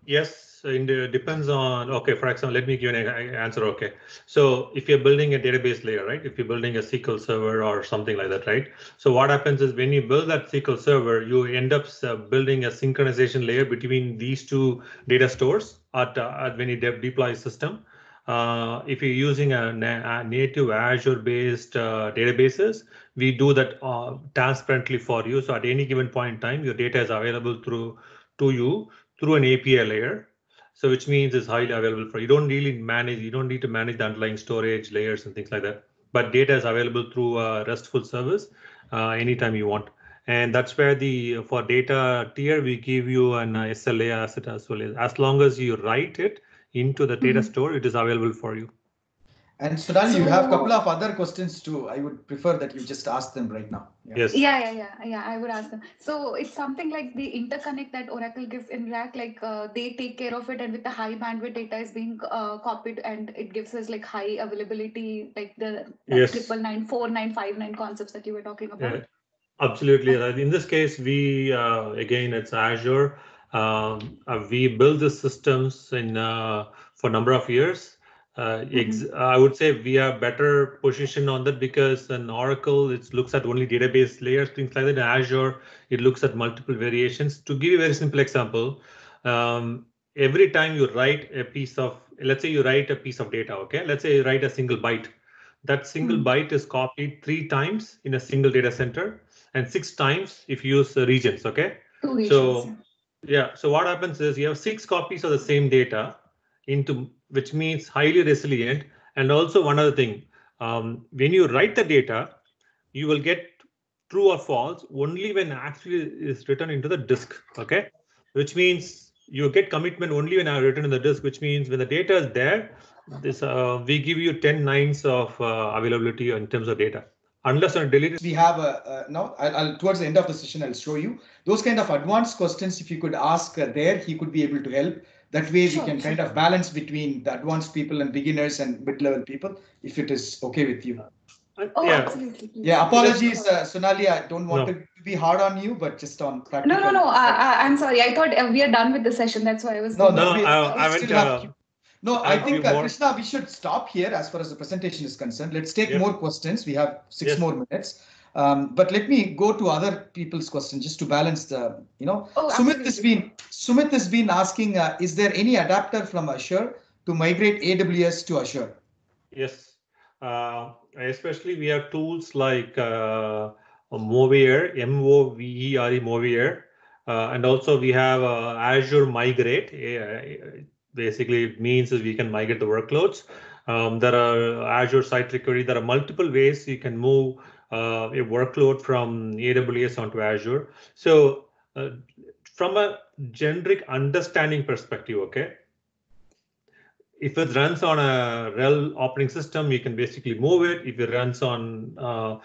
Yes, depends on, okay, for example, let me give an answer. Okay, so if you're building a database layer, right, if you're building a SQL server or something like that, right, so what happens is when you build that SQL server, you end up building a synchronization layer between these two data stores at when you deploy a system. If you're using a native Azure-based databases, we do that transparently for you. So at any given point in time, your data is available to you through an API layer. So which means it's highly available for you. Don't you don't need to manage the underlying storage layers and things like that. But data is available through a RESTful service anytime you want. And that's where for data tier, we give you an SLA asset as well. As long as you write it into the data store, it is available for you. And Sonali, you have a couple of other questions too. I would prefer that you just ask them right now. Yes. Yeah. I would ask them. So it's something like the interconnect that Oracle gives in Rack, like they take care of it, and with the high bandwidth data is being copied, and it gives us like high availability, like the 999, 4959 concepts that you were talking about. Yeah, absolutely. In this case, we again, it's Azure. We build the systems for a number of years. I would say we are better positioned on that because in Oracle, it looks at only database layers, things like that. In Azure, it looks at multiple variations. To give you a very simple example, every time you write a piece of, let's say you write a piece of data, okay? Let's say you write a single byte. That single byte is copied 3 times in a single data center and 6 times if you use regions, okay? So yeah, so what happens is you have 6 copies of the same data which means highly resilient. And also one other thing, when you write the data, you will get true or false only when actually is written into the disk, okay? Which means you get commitment only when I written in the disk, which means when the data is there, we give you 10 nines of availability in terms of data. Unless on delete. We have now, I'll towards the end of the session, I'll show you those kind of advanced questions. If you could ask there, he could be able to help. That way we can kind of balance between the advanced people and beginners and mid-level people, if it is okay with you. Absolutely. Yeah, apologies, Sonali. I don't want to be hard on you, but just on practical. No. I'm sorry. I thought we are done with the session. That's why I was. I think Krishna, we should stop here as far as the presentation is concerned. Let's take more questions. We have 6 more minutes. But let me go to other people's questions just to balance the, Sumit has been asking, is there any adapter from Azure to migrate AWS to Azure? Yes, especially we have tools like Mover, M-O-V-E-R-E, Mover, and also we have Azure Migrate. Basically, it means is we can migrate the workloads. There are Azure Site Recovery. There are multiple ways you can move a workload from AWS onto Azure. So from a generic understanding perspective, okay, if it runs on a RHEL operating system, you can basically move it. If it runs on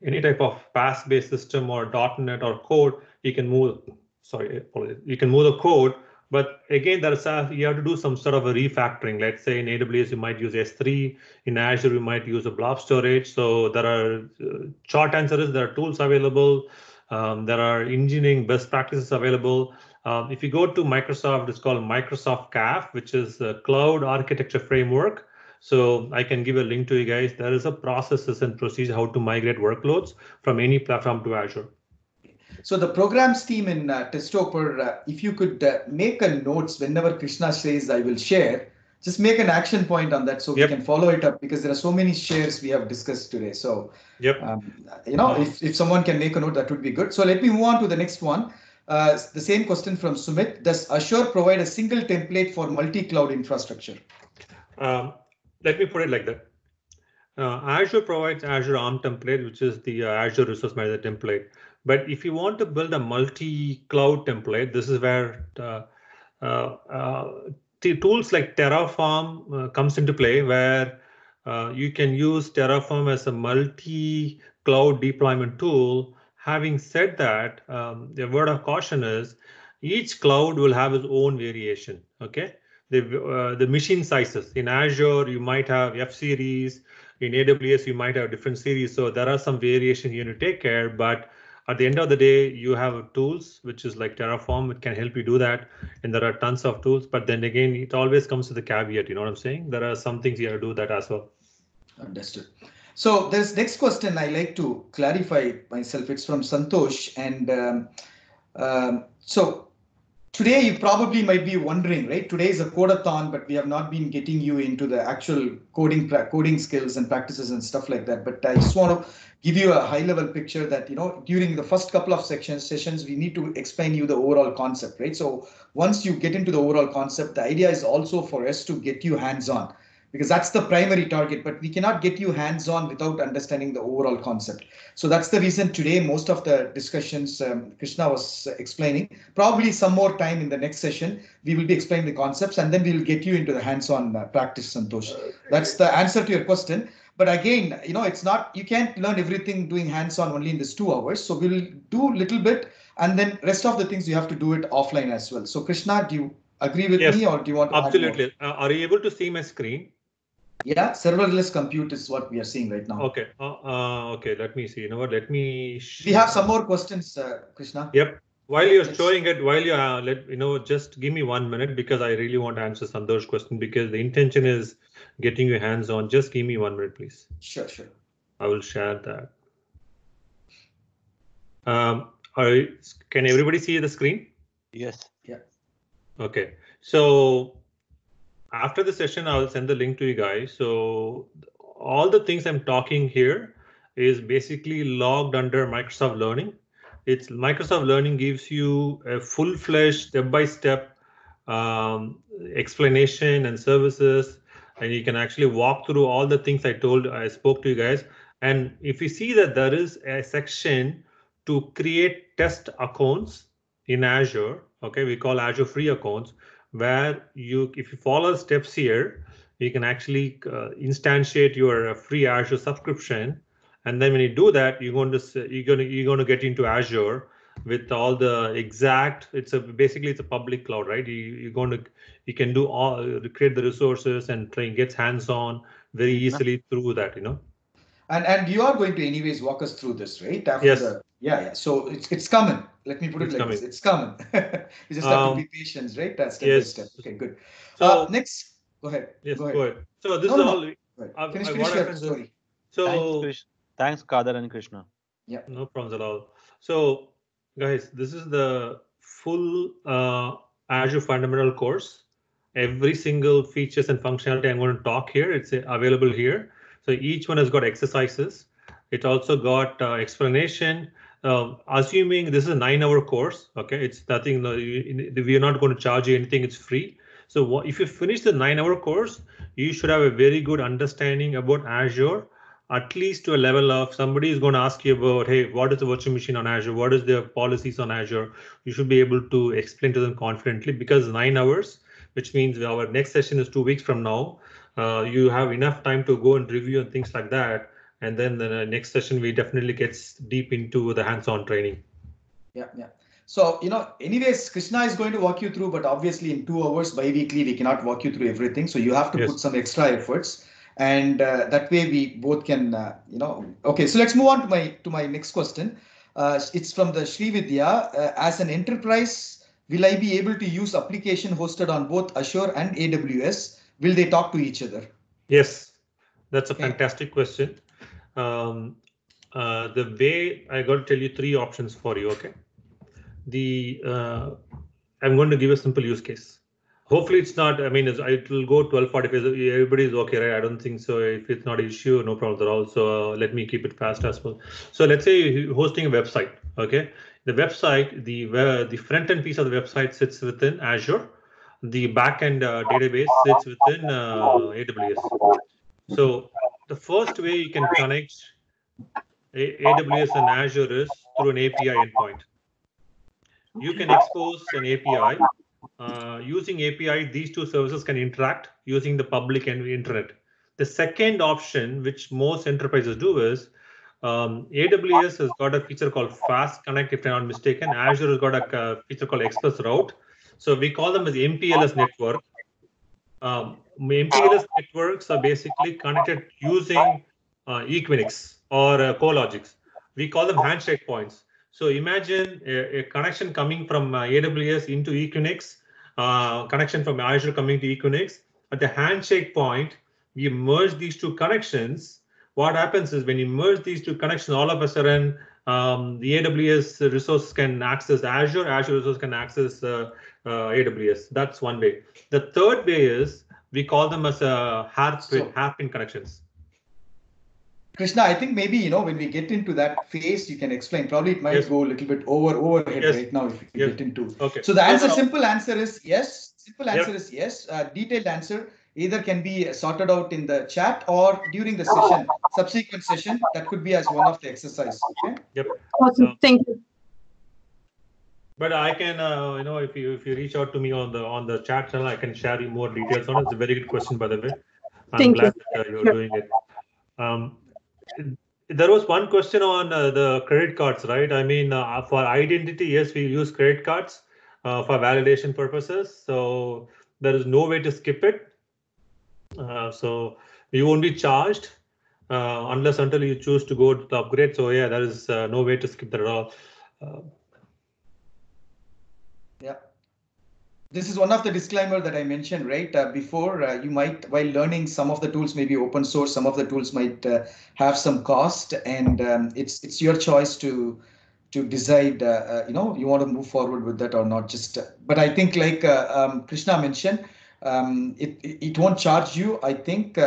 any type of PaaS-based system or .NET or code, you can move. You can move the code. But again, you have to do some sort of a refactoring. Let's say in AWS, you might use S3. In Azure, you might use a blob storage. So there are short answer is there are tools available. There are engineering best practices available. If you go to Microsoft, it's called Microsoft CAF, which is a cloud architecture framework. So I can give a link to you guys. There is a processes and procedure how to migrate workloads from any platform to Azure. So the programs team in Testoper, if you could make a notes whenever Krishna says I will share, just make an action point on that so we can follow it up, because there are so many shares we have discussed today. So, if someone can make a note, that would be good. So let me move on to the next one. The same question from Sumit. Does Azure provide a single template for multi-cloud infrastructure? Let me put it like that. Azure provides Azure ARM template, which is the Azure Resource Manager template. But if you want to build a multi-cloud template, this is where tools like Terraform comes into play, where you can use Terraform as a multi-cloud deployment tool. Having said that, the word of caution is Each cloud will have its own variation. Okay, the machine sizes in Azure you might have F series, in AWS you might have different series, so there are some variation you need to take care. But at the end of the day, you have tools which is like Terraform, it can help you do that, and there are tons of tools. But then again, it always comes with a caveat. You know what I'm saying? There are some things you have to do that as well. Understood. So this next question I like to clarify myself. It's from Santosh, and so today you probably might be wondering, right? Today is a codeathon, but we have not been getting you into the actual coding skills and practices and stuff like that. But I just want to give you a high-level picture that, you know, during the first couple of sessions, we need to explain you the overall concept, right? So once you get into the overall concept, the idea is also for us to get you hands-on, because that's the primary target, but we cannot get you hands-on without understanding the overall concept. So that's the reason today most of the discussions Krishna was explaining. Probably some more time in the next session, we will be explaining the concepts, and then we will get you into the hands-on practice, Santosh. That's the answer to your question. But again, you know, it's not, you can't learn everything doing hands-on only in this 2 hours. So we'll do a little bit, and then rest of the things you have to do it offline as well. So Krishna, do you agree with me, or do you want to absolutely add more? Are you able to see my screen? Yeah, serverless compute is what we are seeing right now. Okay. Okay. Let me see. You know what? Let me. We have some more questions, Krishna. Yep. While you're showing it, while you just give me 1 minute, because I really want to answer Santosh's question, because the intention is getting your hands on. Just give me 1 minute, please. Sure. I will share that. Can everybody see the screen? Yes. Yeah. Okay. So after the session, I will send the link to you guys. So all the things I'm talking here is basically logged under Microsoft Learning. It's Microsoft Learning gives you a full-fledged step-by-step explanation and services, and you can actually walk through all the things I spoke to you guys. And if you see that there is a section to create test accounts in Azure, okay, we call Azure free accounts, where if you follow the steps here, you can actually instantiate your free Azure subscription, and then when you do that, you're going to get into Azure with all the exact. Basically it's a public cloud, right? You can do create the resources and get hands-on very easily through that, you know. And you are going to anyways walk us through this, right? After yes. Yeah. So it's coming. Let me put it like this. It's coming. You just have to be patient, right? Step by step. Okay, good. So next, go ahead. Yes, go ahead. So this is all. Finish your story. So thanks, Kader and Krishna. Yeah. No problems at all. So guys, this is the full Azure Fundamental course. Every single features and functionality I'm going to talk here, it's available here. So each one has got exercises. It also got explanation. Assuming this is a 9-hour course, okay, it's nothing. We are not going to charge you anything. It's free. So if you finish the 9-hour course, you should have a very good understanding about Azure, at least to a level of somebody is going to ask you about, hey, what is the virtual machine on Azure? What is the policies on Azure? You should be able to explain to them confidently, because 9 hours, which means our next session is 2 weeks from now. You have enough time to go and review and things like that. And then the next session, we definitely get deep into the hands-on training. Yeah. So, you know, anyways, Krishna is going to walk you through, but obviously in 2 hours bi-weekly, we cannot walk you through everything. So you have to put some extra efforts. And that way we both can, okay, so let's move on to my next question. It's from the Srividya. As an enterprise, will I be able to use application hosted on both Azure and AWS? Will they talk to each other? Yes, that's a fantastic question. The way I got to tell you 3 options for you. Okay. I'm going to give a simple use case. Hopefully it's not, it will go 12:45. Everybody is okay, right? I don't think so. If it's not an issue, no problem at all. So let me keep it fast as well. So let's say you're hosting a website. Okay. The website, the front end piece of the website sits within Azure. The backend database sits within AWS. So the first way you can connect AWS and Azure is through an API endpoint. You can expose an API. Using API, these 2 services can interact using the public and internet. The second option, which most enterprises do, is AWS has got a feature called Fast Connect, if I'm not mistaken. Azure has got a feature called Express Route. So we call them as MPLS network. MPLS networks are basically connected using Equinix or CoLogix. We call them handshake points. So imagine a connection coming from AWS into Equinix, connection from Azure coming to Equinix. At the handshake point, we merge these two connections. What happens is when you merge these two connections, all of a sudden, the AWS resource can access Azure, Azure resource can access AWS. That's one way. The third way is we call them as hairpin connections. Krishna, I think maybe, when we get into that phase, you can explain. Probably it might go a little bit overhead right now if we get into. Okay. So the simple answer is yes. Simple answer is yes. Detailed answer either can be sorted out in the chat or during the session, subsequent session. That could be as one of the exercise. Okay. Yep. Awesome. Thank you. But I can, if you reach out to me on the chat channel, I can share you more details on it. It's a very good question, by the way. I'm glad that you're doing it. There was one question on the credit cards, right? I mean, for identity, yes, we use credit cards for validation purposes. So there is no way to skip it. So you won't be charged unless until you choose to go to the upgrade. So yeah, there is no way to skip that at all. Yeah. This is one of the disclaimer that I mentioned right before. You might, while learning, some of the tools may be open source, some of the tools might have some cost, and it's your choice to decide. You want to move forward with that or not. But I think like Krishna mentioned, it won't charge you. I think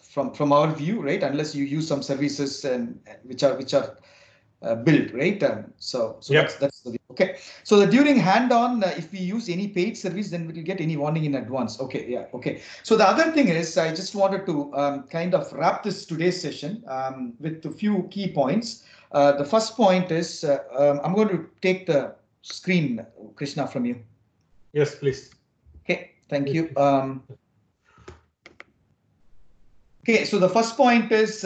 from our view, right, unless you use some services and which are built, right? So yep. That's the view. Okay. So the during hand-on, if we use any paid service, then we will get any warning in advance. Okay. Yeah. Okay. So the other thing is, I just wanted to kind of wrap this today's session with a few key points. The first point is I'm going to take the screen, Krishna, from you. Yes, please. Okay. Thank you. Okay. So the first point is.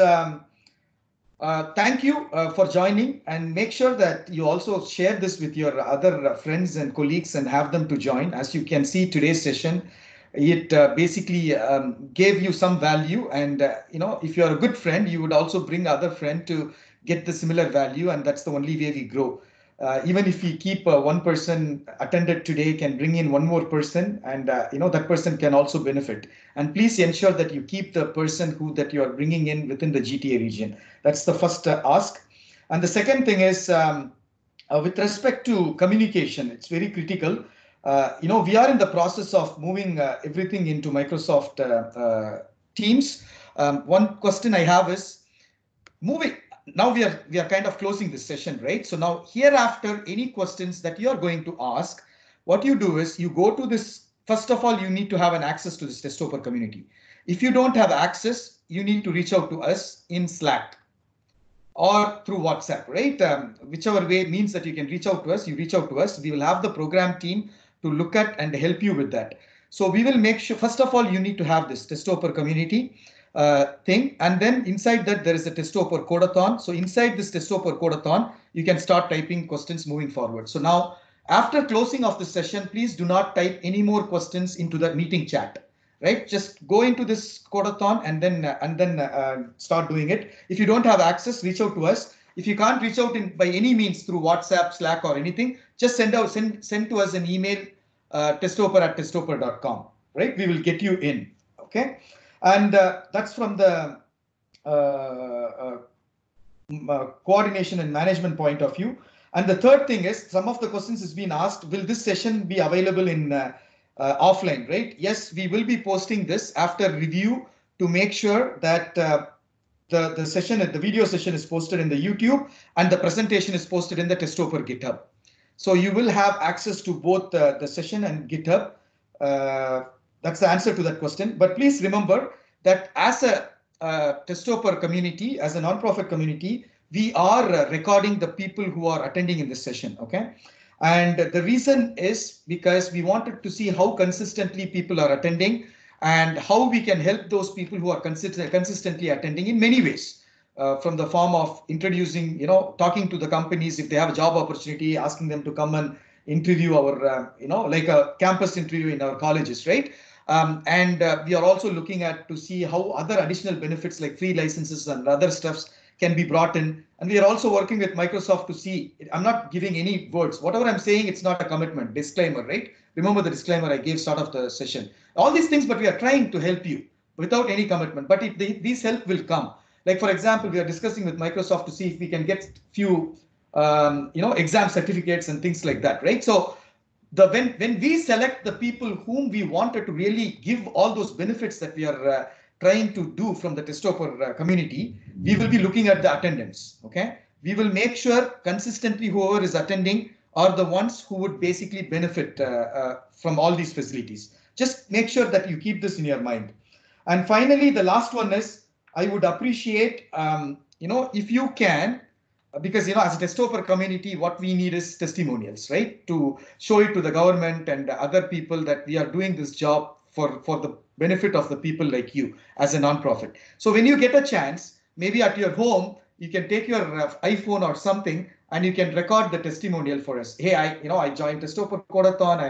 Thank you for joining, and make sure that you also share this with your other friends and colleagues and have them to join. As you can see, today's session, it basically gave you some value, and if you're a good friend, you would also bring other friend to get the similar value, and that's the only way we grow. Even if we keep one person attended today, can bring in one more person, and that person can also benefit. And please ensure that you keep the person that you are bringing in within the GTA region. That's the first ask. And the second thing is with respect to communication, it's very critical. We are in the process of moving everything into Microsoft Teams. One question I have is moving. Now we are kind of closing this session, right? So now hereafter, any questions that you are going to ask, what you do is you go to this. First of all, you need to have an access to this Testoper community. If you don't have access, you need to reach out to us in Slack or through WhatsApp, right? Whichever way means that you can reach out to us, you reach out to us. We will have the program team to look at and help you with that. So we will make sure, first of all, you need to have this Testoper community thing, and then inside that there is a Testoper Codeathon. So inside this Testoper Codeathon, you can start typing questions moving forward. So now, after closing of the session, please do not type any more questions into the meeting chat, right? Just go into this Codeathon and then start doing it. If you don't have access, reach out to us. If you can't reach out by any means through WhatsApp, Slack, or anything, just send to us an email, testoper@testoper.com, right? We will get you in, okay? And that's from the coordination and management point of view. And the third thing is, some of the questions has been asked, will this session be available in offline, right? Yes, we will be posting this after review to make sure that the video session is posted in the YouTube and the presentation is posted in the Testoper GitHub. So you will have access to both the session and GitHub. That's the answer to that question. But please remember that as a Testoper community, as a nonprofit community, we are recording the people who are attending in this session, okay? And the reason is because we wanted to see how consistently people are attending and how we can help those people who are consistently attending in many ways. from the form of introducing, talking to the companies if they have a job opportunity, asking them to come and interview our, like a campus interview in our colleges, right? And we are also looking at to see how other additional benefits like free licenses and other stuffs can be brought in. And we are also working with Microsoft to see, I'm not giving any words. Whatever I'm saying, it's not a commitment, disclaimer, right? Remember the disclaimer I gave start of the session. All these things, but we are trying to help you without any commitment. But these help will come. Like, for example, we are discussing with Microsoft to see if we can get few, exam certificates and things like that, right? So when we select the people whom we wanted to really give all those benefits that we are trying to do from the Testoper community, we will be looking at the attendance. Okay, we will make sure consistently whoever is attending are the ones who would basically benefit from all these facilities. Just make sure that you keep this in your mind. And finally, the last one is I would appreciate, if you can, because as a Testoper community, what we need is testimonials, right? To show it to the government and other people that we are doing this job for the benefit of the people like you as a nonprofit. So when you get a chance, maybe at your home, you can take your iPhone or something and you can record the testimonial for us. Hey, I joined Testoper Codeathon,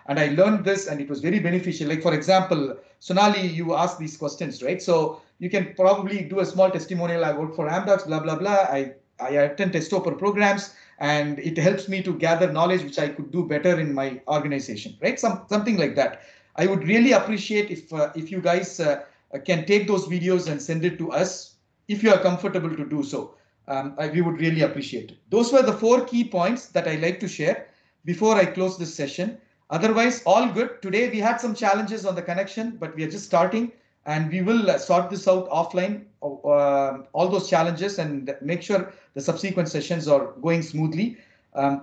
and I learned this and it was very beneficial. Like, for example, Sonali, you asked these questions, right? So you can probably do a small testimonial. I work for Amdocs, blah, blah, blah. I attend Testoper programs and it helps me to gather knowledge which I could do better in my organization, right? Something like that. I would really appreciate if you guys can take those videos and send it to us if you are comfortable to do so. We would really appreciate it. Those were the 4 key points that I like to share before I close this session. Otherwise, all good. Today we had some challenges on the connection, but we are just starting and we will sort this out offline, all those challenges, and make sure the subsequent sessions are going smoothly.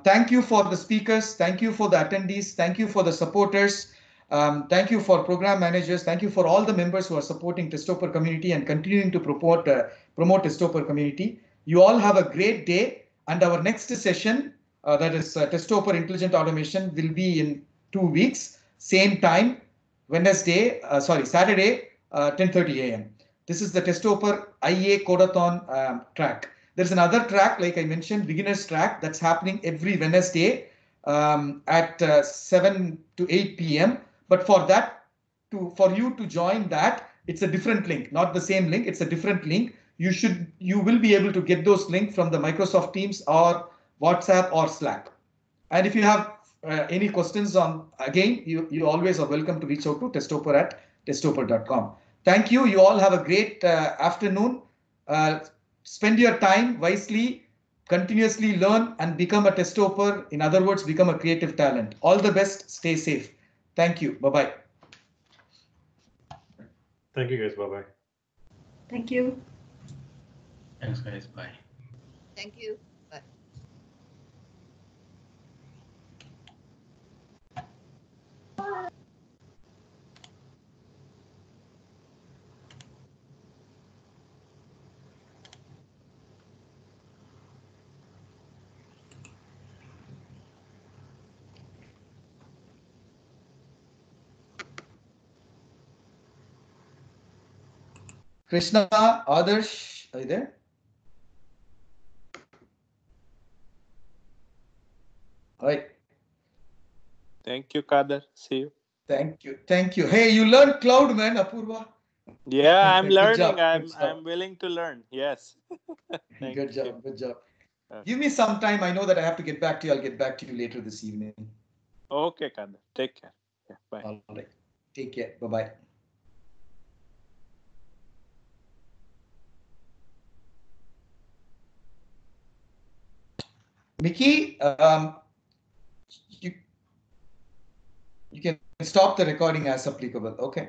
Thank you for the speakers. Thank you for the attendees. Thank you for the supporters. Thank you for program managers. Thank you for all the members who are supporting Testoper community and continuing to promote Testoper community. You all have a great day. And our next session, that is Testoper Intelligent Automation, will be in 2 weeks, same time, Saturday, 10:30 a.m. This is the Testoper IA Codeathon track. There's another track, like I mentioned, beginners track, that's happening every Wednesday at 7 to 8 p.m. But for you to join that, it's a different link, not the same link. It's a different link. You will be able to get those links from the Microsoft Teams or WhatsApp or Slack. And if you have any questions on, again, you always are welcome to reach out to testoper@testoper.com. Thank you. You all have a great afternoon. Spend your time wisely, continuously learn and become a Testoper. In other words, become a creative talent. All the best. Stay safe. Thank you. Bye-bye. Thank you, guys. Bye-bye. Thank you. Thanks, guys. Bye. Thank you. Bye. Krishna, Adarsh, are you there? All right. Thank you, Kader. See you. Thank you. Thank you. Hey, you learned cloud, man, Apurva. Yeah, I'm Good learning. job. I'm willing to learn. Yes. Good job. Good job. Okay. Give me some time. I know that I have to get back to you. I'll get back to you later this evening. Okay, Kader. Take care. Yeah, bye. All right. Take care. Bye-bye. Mickey, you can stop the recording as applicable. Okay.